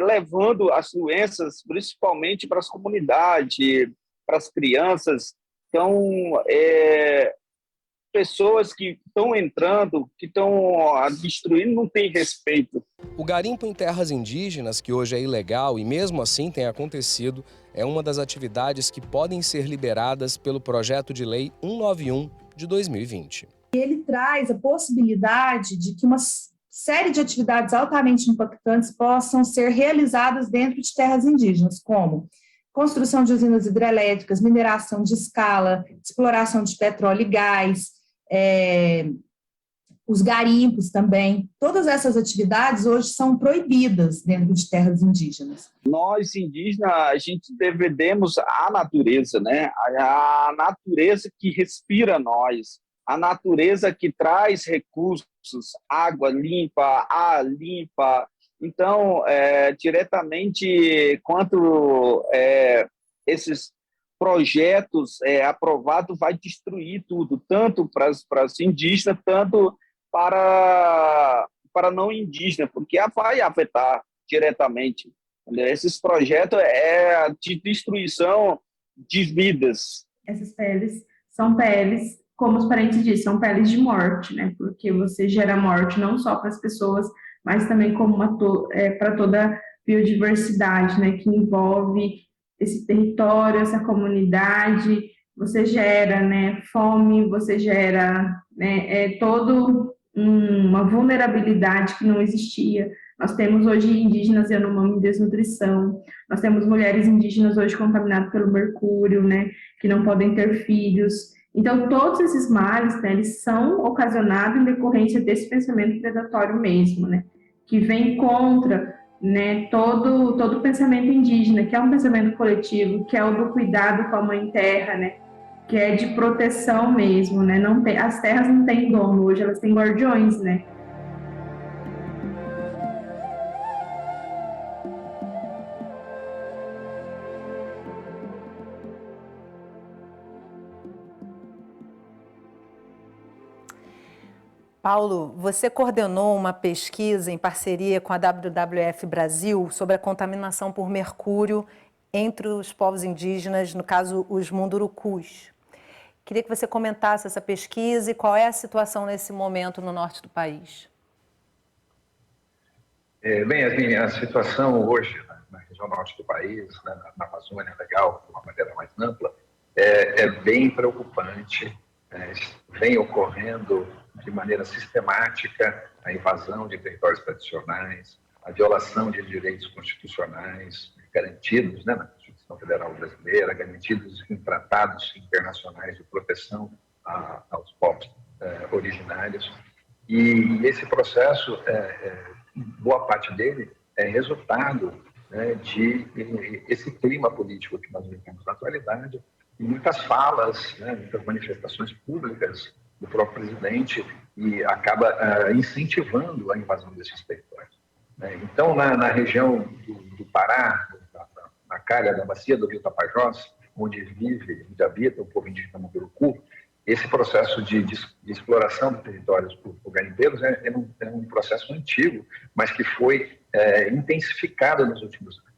levando as doenças principalmente para as comunidades, para as crianças. Então, pessoas que estão entrando, que estão destruindo, não têm respeito. O garimpo em terras indígenas, que hoje é ilegal e mesmo assim tem acontecido, é uma das atividades que podem ser liberadas pelo projeto de lei 191 de 2020. Ele traz a possibilidade de que uma série de atividades altamente impactantes possam ser realizadas dentro de terras indígenas, como construção de usinas hidrelétricas, mineração de escala, exploração de petróleo e gás, os garimpos também. Todas essas atividades hoje são proibidas dentro de terras indígenas. Nós, indígenas, a gente devemos à natureza, né? A natureza que respira nós, a natureza que traz recursos, água limpa, ar limpa. Então, diretamente, quanto esses projetos aprovados, vai destruir tudo, tanto para os indígenas, tanto para não indígenas, porque vai afetar diretamente. Esses projetos de destruição de vidas. Essas peles são peles, como os parentes dizem, são peles de morte, né? Porque você gera morte não só para as pessoas, mas também como para toda a biodiversidade, né? Que envolve esse território, essa comunidade. Você gera, né, fome, você gera, né, toda uma vulnerabilidade que não existia. Nós temos hoje indígenas Yanomami em desnutrição, nós temos mulheres indígenas hoje contaminadas pelo mercúrio, né, que não podem ter filhos. Então, todos esses males, né, eles são ocasionados em decorrência desse pensamento predatório mesmo, né, que vem contra, né, todo o pensamento indígena, que é um pensamento coletivo, que é o do cuidado com a mãe terra, né, que é de proteção mesmo, né, as terras não têm dono hoje, elas têm guardiões, né. Paulo, você coordenou uma pesquisa em parceria com a WWF Brasil sobre a contaminação por mercúrio entre os povos indígenas, no caso, os mundurucus. Queria que você comentasse essa pesquisa e qual é a situação nesse momento no norte do país. Bem, Yasmin, a situação hoje na região norte do país, na Amazônia legal, de uma maneira mais ampla, é bem preocupante. Vem ocorrendo de maneira sistemática a invasão de territórios tradicionais, a violação de direitos constitucionais garantidos, né, na Constituição Federal Brasileira, garantidos em tratados internacionais de proteção aos povos originários. E esse processo, boa parte dele é resultado, né, de esse clima político que nós vivemos na atualidade, e muitas falas, né, muitas manifestações públicas do próprio presidente, e acaba incentivando a invasão desses territórios. Então, na região do Pará, na calha da bacia do Rio Tapajós, onde habita o povo indígena Munduruku, esse processo de exploração de territórios por garimpeiros é um processo antigo, mas que foi intensificado nos últimos anos.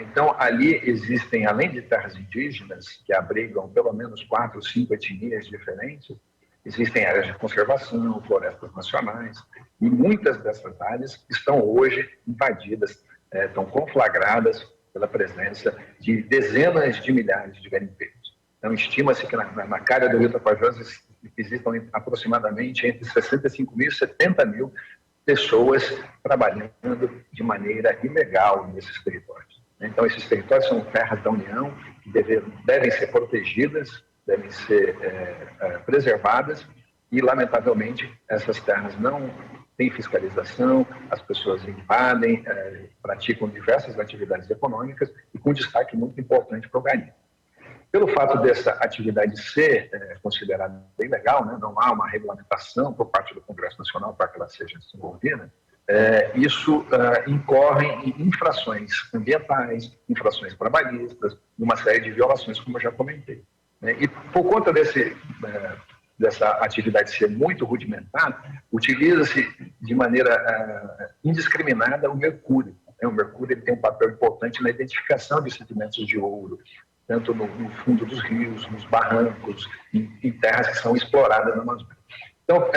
Então, ali existem, além de terras indígenas, que abrigam pelo menos 4 ou 5 etnias diferentes, existem áreas de conservação, florestas nacionais, e muitas dessas áreas estão hoje invadidas, estão conflagradas pela presença de dezenas de milhares de garimpeiros. Então, estima-se que na calha do Rio Tapajós existam aproximadamente entre 65 mil e 70 mil pessoas trabalhando de maneira ilegal nesses territórios. Então, esses territórios são terras da União que devem ser protegidas, devem ser preservadas e, lamentavelmente, essas terras não têm fiscalização, as pessoas invadem, praticam diversas atividades econômicas e com destaque muito importante para o garimpo. Pelo fato dessa atividade ser considerada ilegal, né, não há uma regulamentação por parte do Congresso Nacional para que ela seja desenvolvida, isso incorre em infrações ambientais, infrações trabalhistas, uma série de violações, como eu já comentei. E por conta dessa atividade ser muito rudimentar, utiliza-se de maneira indiscriminada o mercúrio. O mercúrio ele tem um papel importante na identificação de sedimentos de ouro, tanto no fundo dos rios, nos barrancos, em terras que são exploradas na Amazônia. Então,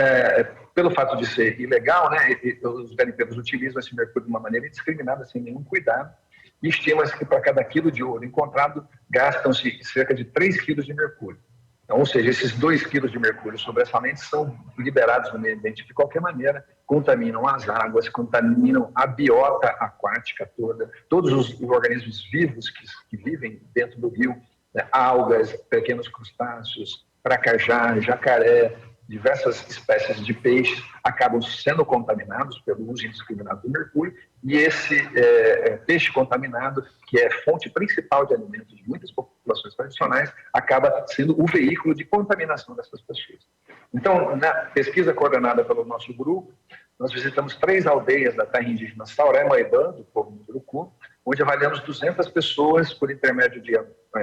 pelo fato de ser ilegal, né, os garimpeiros utilizam esse mercúrio de uma maneira indiscriminada, sem nenhum cuidado, e estima-se que para cada quilo de ouro encontrado, gastam-se cerca de 3 quilos de mercúrio. Então, ou seja, esses 2 quilos de mercúrio sobressalentes são liberados no meio ambiente de qualquer maneira, contaminam as águas, contaminam a biota aquática toda, todos os organismos vivos que vivem dentro do rio, né, algas, pequenos crustáceos, pracajá, jacaré, diversas espécies de peixes acabam sendo contaminados pelo uso indiscriminado do mercúrio, e esse peixe contaminado, que é fonte principal de alimento de muitas populações tradicionais, acaba sendo o veículo de contaminação dessas pessoas. Então, na pesquisa coordenada pelo nosso grupo, nós visitamos 3 aldeias da terra indígena Sauré-Moibã, do povo Munduruku, onde avaliamos 200 pessoas por intermédio de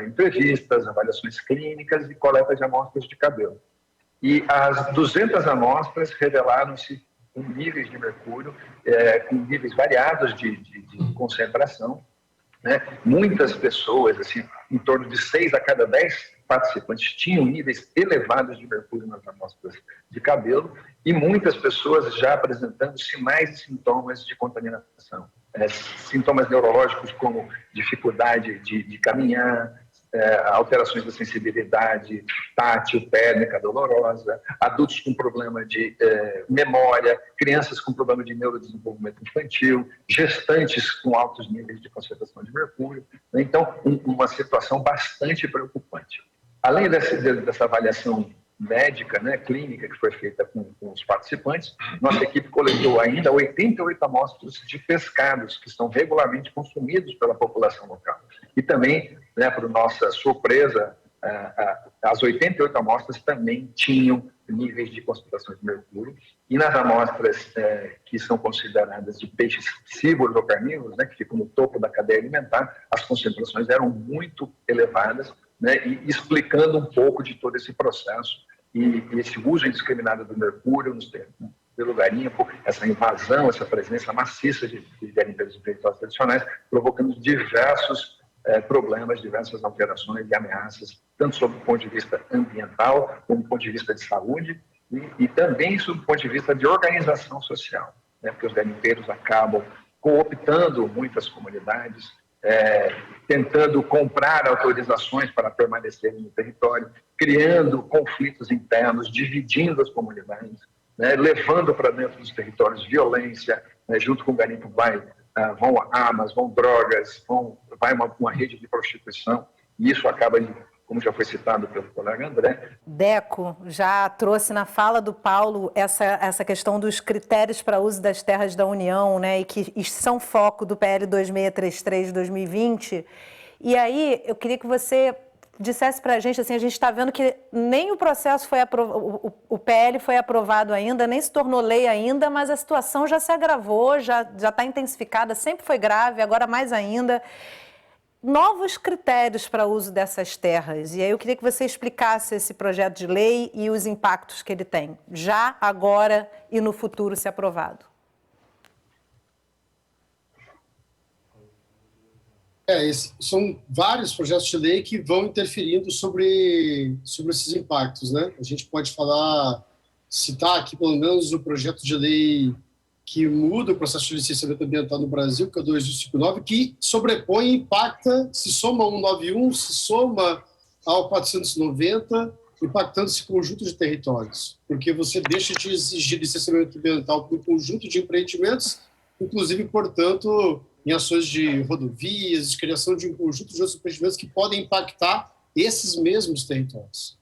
entrevistas, avaliações clínicas e coleta de amostras de cabelo. E as 200 amostras revelaram-se com níveis de mercúrio, com níveis variados de concentração, né? Muitas pessoas, assim, em torno de 6 a cada 10 participantes, tinham níveis elevados de mercúrio nas amostras de cabelo, e muitas pessoas já apresentando sinais e sintomas de contaminação. Sintomas neurológicos como dificuldade de caminhar, alterações da sensibilidade tátil, térmica, dolorosa, adultos com problema de memória, crianças com problema de neurodesenvolvimento infantil, gestantes com altos níveis de concentração de mercúrio. Então, uma situação bastante preocupante. Além dessa avaliação médica, né, clínica, que foi feita com os participantes, nossa equipe coletou ainda 88 amostras de pescados que são regularmente consumidos pela população local. E também, né, para nossa surpresa, as 88 amostras também tinham níveis de concentração de mercúrio, e nas amostras que são consideradas de peixes piscívoros ou carnívoros, né, que ficam no topo da cadeia alimentar, as concentrações eram muito elevadas, né, e explicando um pouco de todo esse processo e esse uso indiscriminado do mercúrio pelo garimpo, essa invasão, essa presença maciça de garimpeiros em territórios tradicionais, provocando diversos problemas, diversas alterações e ameaças, tanto sob o ponto de vista ambiental, como do ponto de vista de saúde, e também sob o ponto de vista de organização social, né, porque os garimpeiros acabam cooptando muitas comunidades, tentando comprar autorizações para permanecer no território, criando conflitos internos, dividindo as comunidades, né, levando para dentro dos territórios violência, né, junto com o garimpo vão armas, vão drogas, vai uma rede de prostituição, e isso acaba, como já foi citado pelo colega André. Deco já trouxe na fala do Paulo essa questão dos critérios para uso das terras da União, né, e que são foco do PL 2633 de 2020. E aí eu queria que você dissesse para a gente, assim, a gente está vendo que nem o processo foi aprovado, o PL foi aprovado ainda, nem se tornou lei ainda, mas a situação já se agravou, já está intensificada, sempre foi grave, agora mais ainda. Novos critérios para o uso dessas terras. E aí eu queria que você explicasse esse projeto de lei e os impactos que ele tem, já, agora e no futuro, se aprovado. São vários projetos de lei que vão interferindo sobre esses impactos, né? A gente pode citar aqui pelo menos o projeto de lei que muda o processo de licenciamento ambiental no Brasil, que é o 2259, que sobrepõe e impacta, se soma ao 191, se soma ao 490, impactando esse conjunto de territórios, porque você deixa de exigir licenciamento ambiental para um conjunto de empreendimentos, inclusive, portanto, em ações de rodovias, de criação de um conjunto de outros empreendimentos que podem impactar esses mesmos territórios.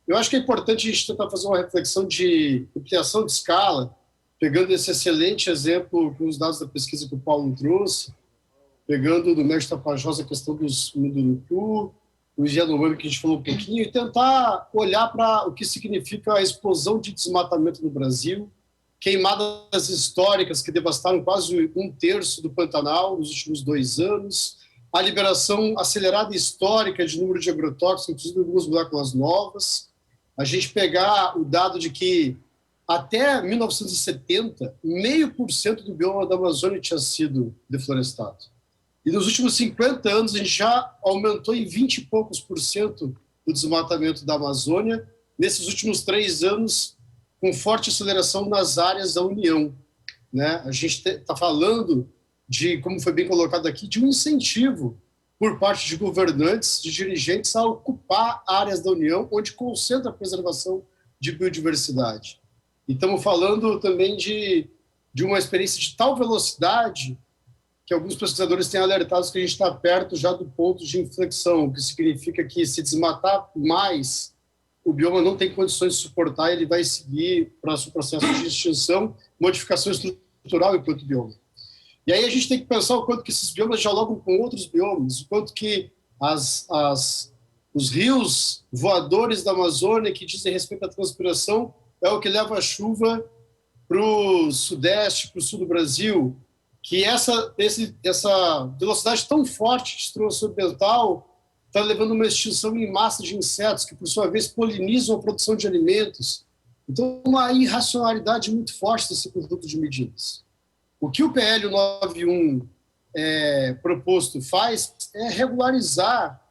Eu acho que é importante a gente tentar fazer uma reflexão de ampliação de escala, pegando esse excelente exemplo com os dados da pesquisa que o Paulo trouxe, pegando do Médio Tapajós a questão dos Munduruku, o Yanomami que a gente falou um pouquinho, e tentar olhar para o que significa a explosão de desmatamento no Brasil, queimadas históricas que devastaram quase 1/3 do Pantanal nos últimos 2 anos, a liberação acelerada e histórica de número de agrotóxicos, inclusive algumas moléculas novas, a gente pegar o dado de que até 1970, 0,5% do bioma da Amazônia tinha sido deflorestado. E nos últimos 50 anos, a gente já aumentou em 20 e poucos % o desmatamento da Amazônia, nesses últimos 3 anos, com forte aceleração nas áreas da União. Né? A gente está falando de, como foi bem colocado aqui, de um incentivo por parte de governantes, de dirigentes, a ocupar áreas da União onde concentra a preservação de biodiversidade. E estamos falando também de uma experiência de tal velocidade que alguns pesquisadores têm alertado que a gente está perto já do ponto de inflexão, o que significa que se desmatar mais, o bioma não tem condições de suportar, ele vai seguir para o processo de extinção, modificação estrutural enquanto bioma. E aí a gente tem que pensar o quanto que esses biomas dialogam com outros biomas, o quanto que os rios voadores da Amazônia que dizem respeito à transpiração é o que leva a chuva para o sudeste, para o sul do Brasil, que essa velocidade tão forte de destruição ambiental está levando a uma extinção em massa de insetos, que, por sua vez, polinizam a produção de alimentos. Então, uma irracionalidade muito forte desse conjunto de medidas. O que o PL 91 proposto faz é regularizar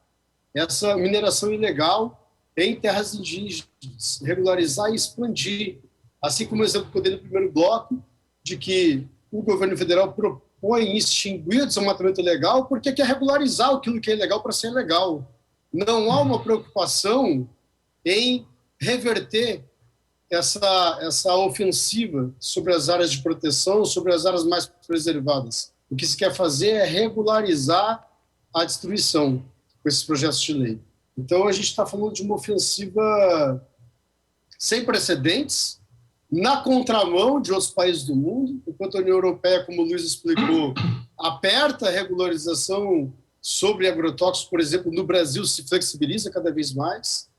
essa mineração ilegal em terras indígenas, regularizar e expandir, assim como o exemplo que eu dei no primeiro bloco, de que o governo federal propõe extinguir o desmatamento ilegal porque quer regularizar aquilo que é ilegal para ser legal. Não há uma preocupação em reverter essa ofensiva sobre as áreas de proteção, sobre as áreas mais preservadas. O que se quer fazer é regularizar a destruição com esses projetos de lei. Então, a gente está falando de uma ofensiva sem precedentes, na contramão de outros países do mundo, enquanto a União Europeia, como o Luiz explicou, aperta a regularização sobre agrotóxicos, por exemplo, no Brasil se flexibiliza cada vez mais,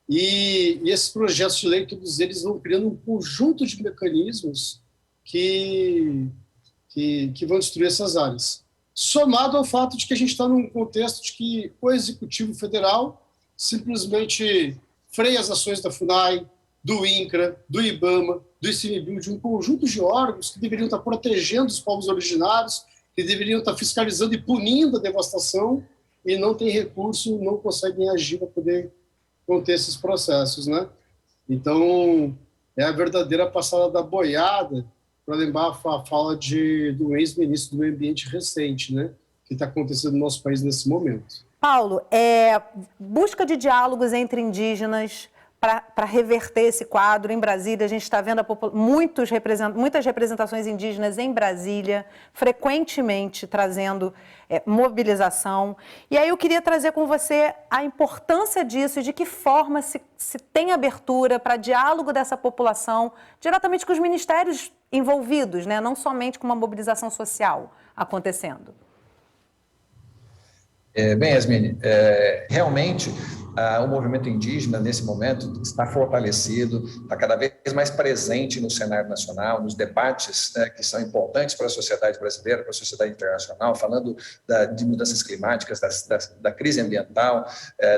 e esses projetos de lei, todos eles vão criando um conjunto de mecanismos que vão destruir essas áreas. Somado ao fato de que a gente está num contexto de que o Executivo Federal simplesmente freia as ações da FUNAI, do INCRA, do IBAMA, do ICMBio, de um conjunto de órgãos que deveriam estar protegendo os povos originários, que deveriam estar fiscalizando e punindo a devastação, e não tem recurso, não conseguem agir para poder conter esses processos, né? Então, é a verdadeira passada da boiada, para lembrar a fala do ex-ministro do Meio Ambiente recente, né? Que está acontecendo no nosso país nesse momento. Paulo, busca de diálogos entre indígenas para reverter esse quadro. Em Brasília, a gente está vendo muitas representações indígenas em Brasília, frequentemente trazendo mobilização. E aí eu queria trazer com você a importância disso e de que forma se tem abertura para diálogo dessa população diretamente com os ministérios envolvidos, né? Não somente com uma mobilização social acontecendo. Bem, Yasmine, realmente o movimento indígena, nesse momento, está fortalecido, está cada vez mais presente no cenário nacional, nos debates, né, que são importantes para a sociedade brasileira, para a sociedade internacional, falando de mudanças climáticas, da crise ambiental,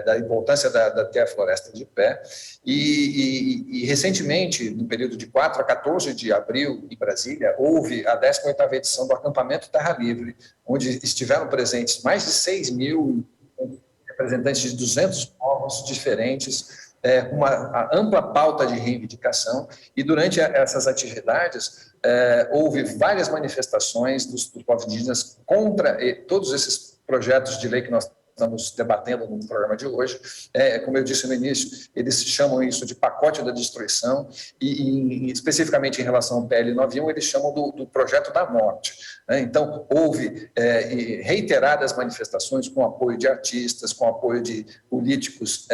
da importância de ter a floresta de pé. E recentemente, no período de 4 a 14 de abril, em Brasília, houve a 18ª edição do Acampamento Terra Livre, onde estiveram presentes mais de 6.000 representantes de 200 povos diferentes, com uma ampla pauta de reivindicação, e durante essas atividades houve várias manifestações dos povos indígenas contra todos esses projetos de lei que nós estamos debatendo no programa de hoje. Como eu disse no início, eles chamam isso de pacote da destruição e especificamente em relação ao PL 91, eles chamam do projeto da morte. Então, houve reiteradas manifestações com apoio de artistas, com apoio de políticos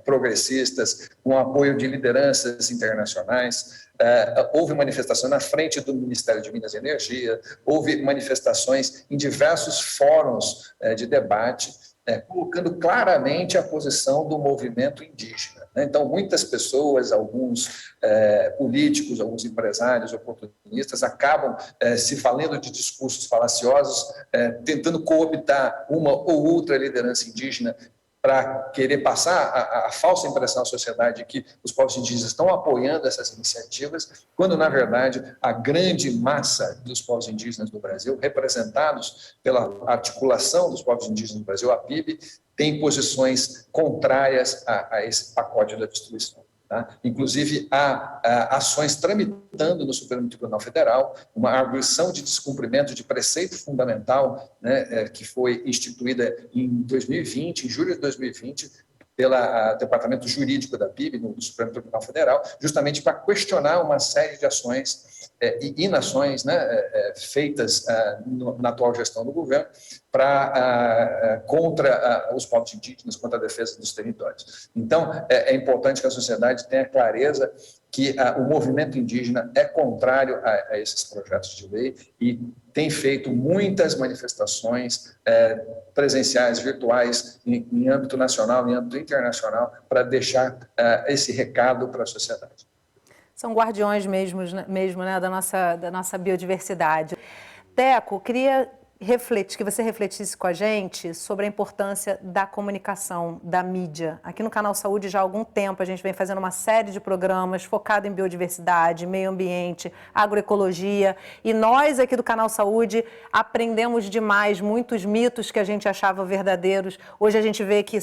progressistas, com apoio de lideranças internacionais. Houve manifestação na frente do Ministério de Minas e Energia, houve manifestações em diversos fóruns de debate, colocando claramente a posição do movimento indígena. Então, muitas pessoas, alguns políticos, alguns empresários oportunistas acabam se valendo de discursos falaciosos, tentando cooptar uma ou outra liderança indígena para querer passar a falsa impressão à sociedade de que os povos indígenas estão apoiando essas iniciativas, quando, na verdade, a grande massa dos povos indígenas do Brasil, representados pela articulação dos povos indígenas do Brasil, a PIB, tem posições contrárias a esse pacote da destruição. Tá? Inclusive, há ações tramitando no Supremo Tribunal Federal, uma arguição de descumprimento de preceito fundamental, né, que foi instituída em 2020, em julho de 2020, pelo Departamento Jurídico da PIB, no Supremo Tribunal Federal, justamente para questionar uma série de ações e inações, né, feitas na atual gestão do governo contra os povos indígenas, contra a defesa dos territórios. Então, é importante que a sociedade tenha clareza que o movimento indígena é contrário a esses projetos de lei e tem feito muitas manifestações presenciais, virtuais, em âmbito nacional, em âmbito internacional, para deixar esse recado para a sociedade. São guardiões mesmo, né, da nossa biodiversidade. Teco, queria que você refletisse com a gente sobre a importância da comunicação, da mídia. Aqui no Canal Saúde, já há algum tempo, a gente vem fazendo uma série de programas focados em biodiversidade, meio ambiente, agroecologia, e nós aqui do Canal Saúde aprendemos demais muitos mitos que a gente achava verdadeiros. Hoje a gente vê que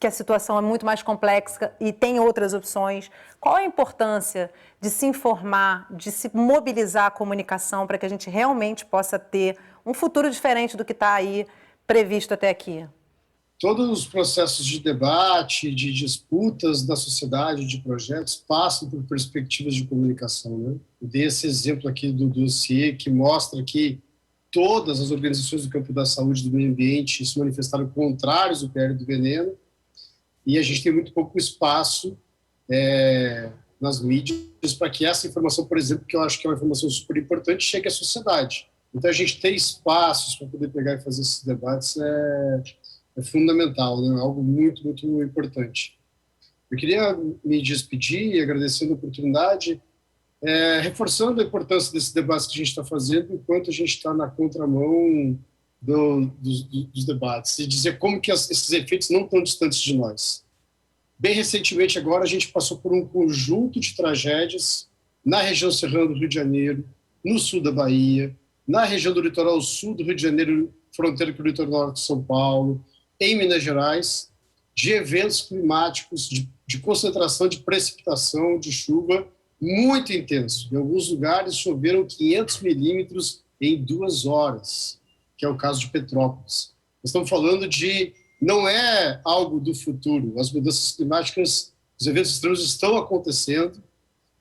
a situação é muito mais complexa e tem outras opções. Qual a importância de se informar, de se mobilizar a comunicação para que a gente realmente possa ter um futuro diferente do que está aí previsto até aqui? Todos os processos de debate, de disputas da sociedade, de projetos, passam por perspectivas de comunicação, né? Eu dei esse exemplo aqui do dossiê que mostra que todas as organizações do campo da saúde e do meio ambiente se manifestaram contrários ao PL do veneno, e a gente tem muito pouco espaço nas mídias para que essa informação, por exemplo, que eu acho que é uma informação super importante, chegue à sociedade. Então, a gente ter espaços para poder pegar e fazer esses debates é fundamental, né? É algo muito, muito importante. Eu queria me despedir, agradecendo a oportunidade, reforçando a importância desses debates que a gente está fazendo, enquanto a gente está na contramão dos debates, e dizer como que esses efeitos não estão distantes de nós. Bem recentemente, agora, a gente passou por um conjunto de tragédias na região serrana do Rio de Janeiro, no sul da Bahia, na região do litoral sul do Rio de Janeiro, fronteira com o litoral norte de São Paulo, em Minas Gerais, de eventos climáticos, de concentração de precipitação, de chuva muito intenso. Em alguns lugares choveram 500 milímetros em 2 horas, que é o caso de Petrópolis. Nós estamos falando não é algo do futuro. As mudanças climáticas, os eventos extremos estão acontecendo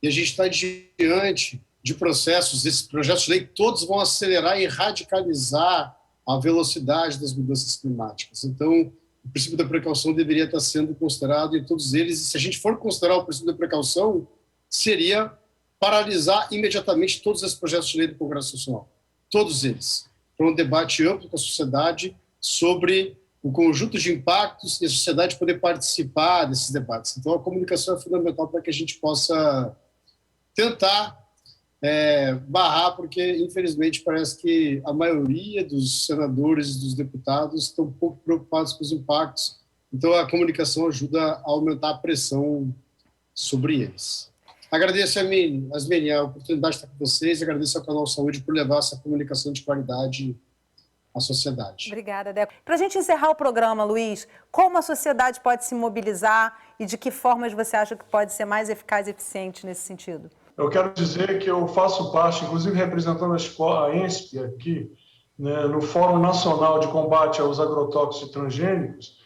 e a gente está diante de processos, esses projetos de lei, todos vão acelerar e radicalizar a velocidade das mudanças climáticas. Então, o princípio da precaução deveria estar sendo considerado em todos eles, e se a gente for considerar o princípio da precaução, seria paralisar imediatamente todos esses projetos de lei do Congresso Nacional. Todos eles. Para um debate amplo com a sociedade sobre o conjunto de impactos e a sociedade poder participar desses debates. Então, a comunicação é fundamental para que a gente possa tentar barrar, porque, infelizmente, parece que a maioria dos senadores e dos deputados estão um pouco preocupados com os impactos. Então, a comunicação ajuda a aumentar a pressão sobre eles. Agradeço a oportunidade de estar com vocês, agradeço ao Canal Saúde por levar essa comunicação de qualidade à sociedade. Obrigada, Deco. Para a gente encerrar o programa, Luiz, como a sociedade pode se mobilizar e de que formas você acha que pode ser mais eficaz e eficiente nesse sentido? Eu quero dizer que eu faço parte, inclusive representando a ENSP aqui, né, no Fórum Nacional de Combate aos Agrotóxicos e Transgênicos,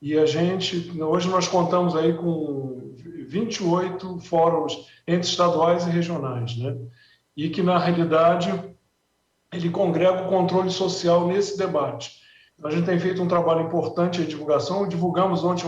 e hoje nós contamos aí com 28 fóruns entre estaduais e regionais, né, e que, na realidade, ele congrega o controle social nesse debate. A gente tem feito um trabalho importante de divulgação, divulgamos ontem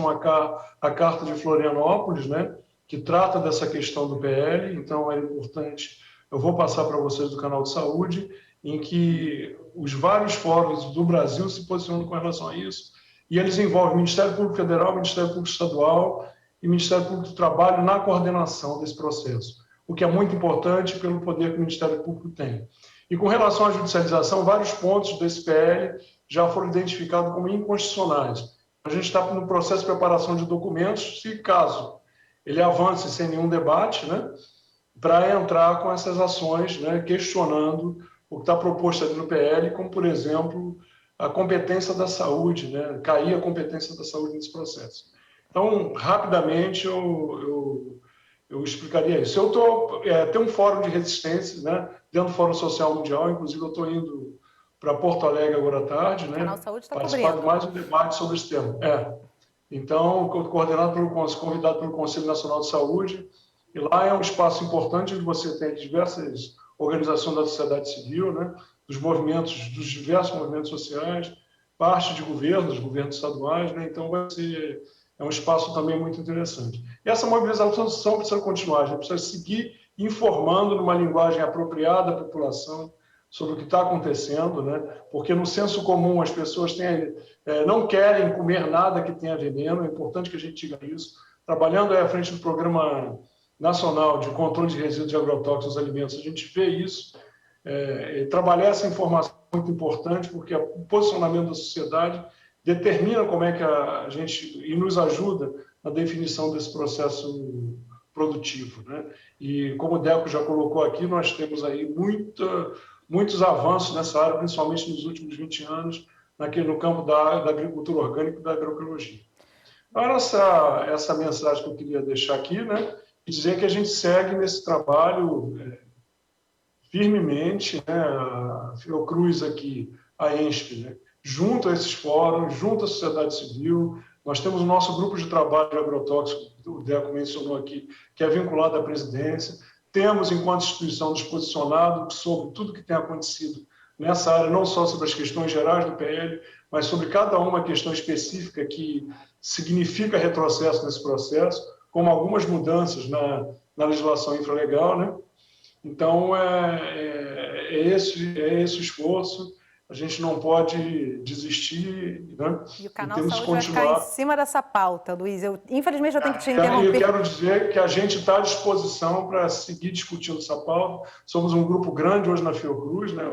a Carta de Florianópolis, né, que trata dessa questão do PL, então é importante, eu vou passar para vocês do canal de saúde, em que os vários fóruns do Brasil se posicionam com relação a isso, e eles envolvem o Ministério Público Federal, o Ministério Público Estadual e o Ministério Público do Trabalho na coordenação desse processo, o que é muito importante pelo poder que o Ministério Público tem. E com relação à judicialização, vários pontos desse PL já foram identificados como inconstitucionais. A gente está no processo de preparação de documentos, se caso ele avance sem nenhum debate, né, para entrar com essas ações, né, questionando o que está proposto ali no PL, como, por exemplo, a competência da saúde, né, cair a competência da saúde nesse processo. Então, rapidamente, eu explicaria isso. Tem um fórum de resistência, né, dentro do Fórum Social Mundial, inclusive eu estou indo para Porto Alegre agora à tarde, né, participar de mais um debate sobre esse tema. Então, convidado pelo Conselho Nacional de Saúde, e lá é um espaço importante onde você tem diversas organizações da sociedade civil, né, dos diversos movimentos sociais, parte de governos estaduais, né, então é um espaço também muito interessante. E essa mobilização precisa continuar, a gente precisa seguir informando numa linguagem apropriada à população sobre o que está acontecendo, né, porque no senso comum as pessoas não querem comer nada que tenha veneno, é importante que a gente diga isso. Trabalhando aí à frente do Programa Nacional de Controle de Resíduos de Agrotóxicos nos Alimentos, a gente vê isso. Trabalhar essa informação é muito importante, porque o posicionamento da sociedade determina como é que a gente, e nos ajuda na definição desse processo produtivo, né? E como o Deco já colocou aqui, nós temos aí muitos avanços nessa área, principalmente nos últimos 20 anos, no campo da agricultura orgânica e da agroecologia. Então, era essa mensagem que eu queria deixar aqui, né? E dizer que a gente segue nesse trabalho firmemente, né? A Fiocruz aqui, a ENSP, né? Junto a esses fóruns, junto à sociedade civil. Nós temos o nosso grupo de trabalho de agrotóxico, o Deco mencionou aqui, que é vinculado à presidência. Temos, enquanto instituição, nos posicionado sobre tudo que tem acontecido nessa área, não só sobre as questões gerais do PL, mas sobre cada uma questão específica que significa retrocesso nesse processo, como algumas mudanças na legislação infralegal, né? Então, é esse o esforço. A gente não pode desistir, né? E o Canal Saúde vai ficar em cima dessa pauta, Luiz. Infelizmente, eu tenho que te interromper. Eu quero dizer que a gente está à disposição para seguir discutindo essa pauta. Somos um grupo grande hoje na Fiocruz, né?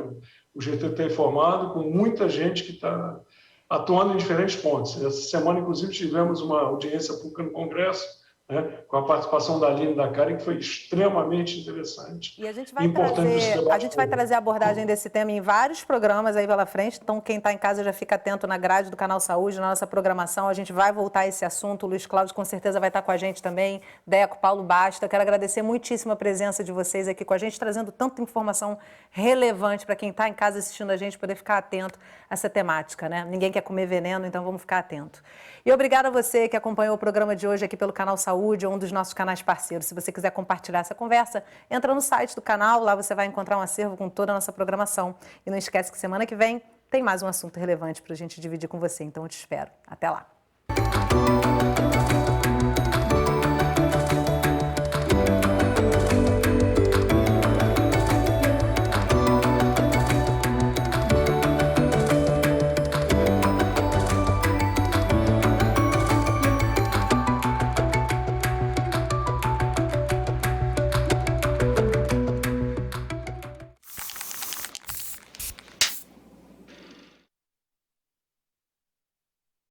O GTT é formado, com muita gente que está atuando em diferentes pontos. Essa semana, inclusive, tivemos uma audiência pública no Congresso, né, com a participação da Aline e da Karen, que foi extremamente interessante. E a gente vai trazer a abordagem desse tema em vários programas aí pela frente, então quem está em casa já fica atento na grade do Canal Saúde, na nossa programação, a gente vai voltar a esse assunto, o Luiz Cláudio com certeza vai estar com a gente também, Deco, Paulo Basta, quero agradecer muitíssimo a presença de vocês aqui com a gente, trazendo tanta informação relevante para quem está em casa assistindo a gente, poder ficar atento a essa temática, né? Ninguém quer comer veneno, então vamos ficar atento. E obrigada a você que acompanhou o programa de hoje aqui pelo Canal Saúde, um dos nossos canais parceiros. Se você quiser compartilhar essa conversa, entra no site do canal, lá você vai encontrar um acervo com toda a nossa programação. E não esquece que semana que vem tem mais um assunto relevante para a gente dividir com você, então eu te espero. Até lá!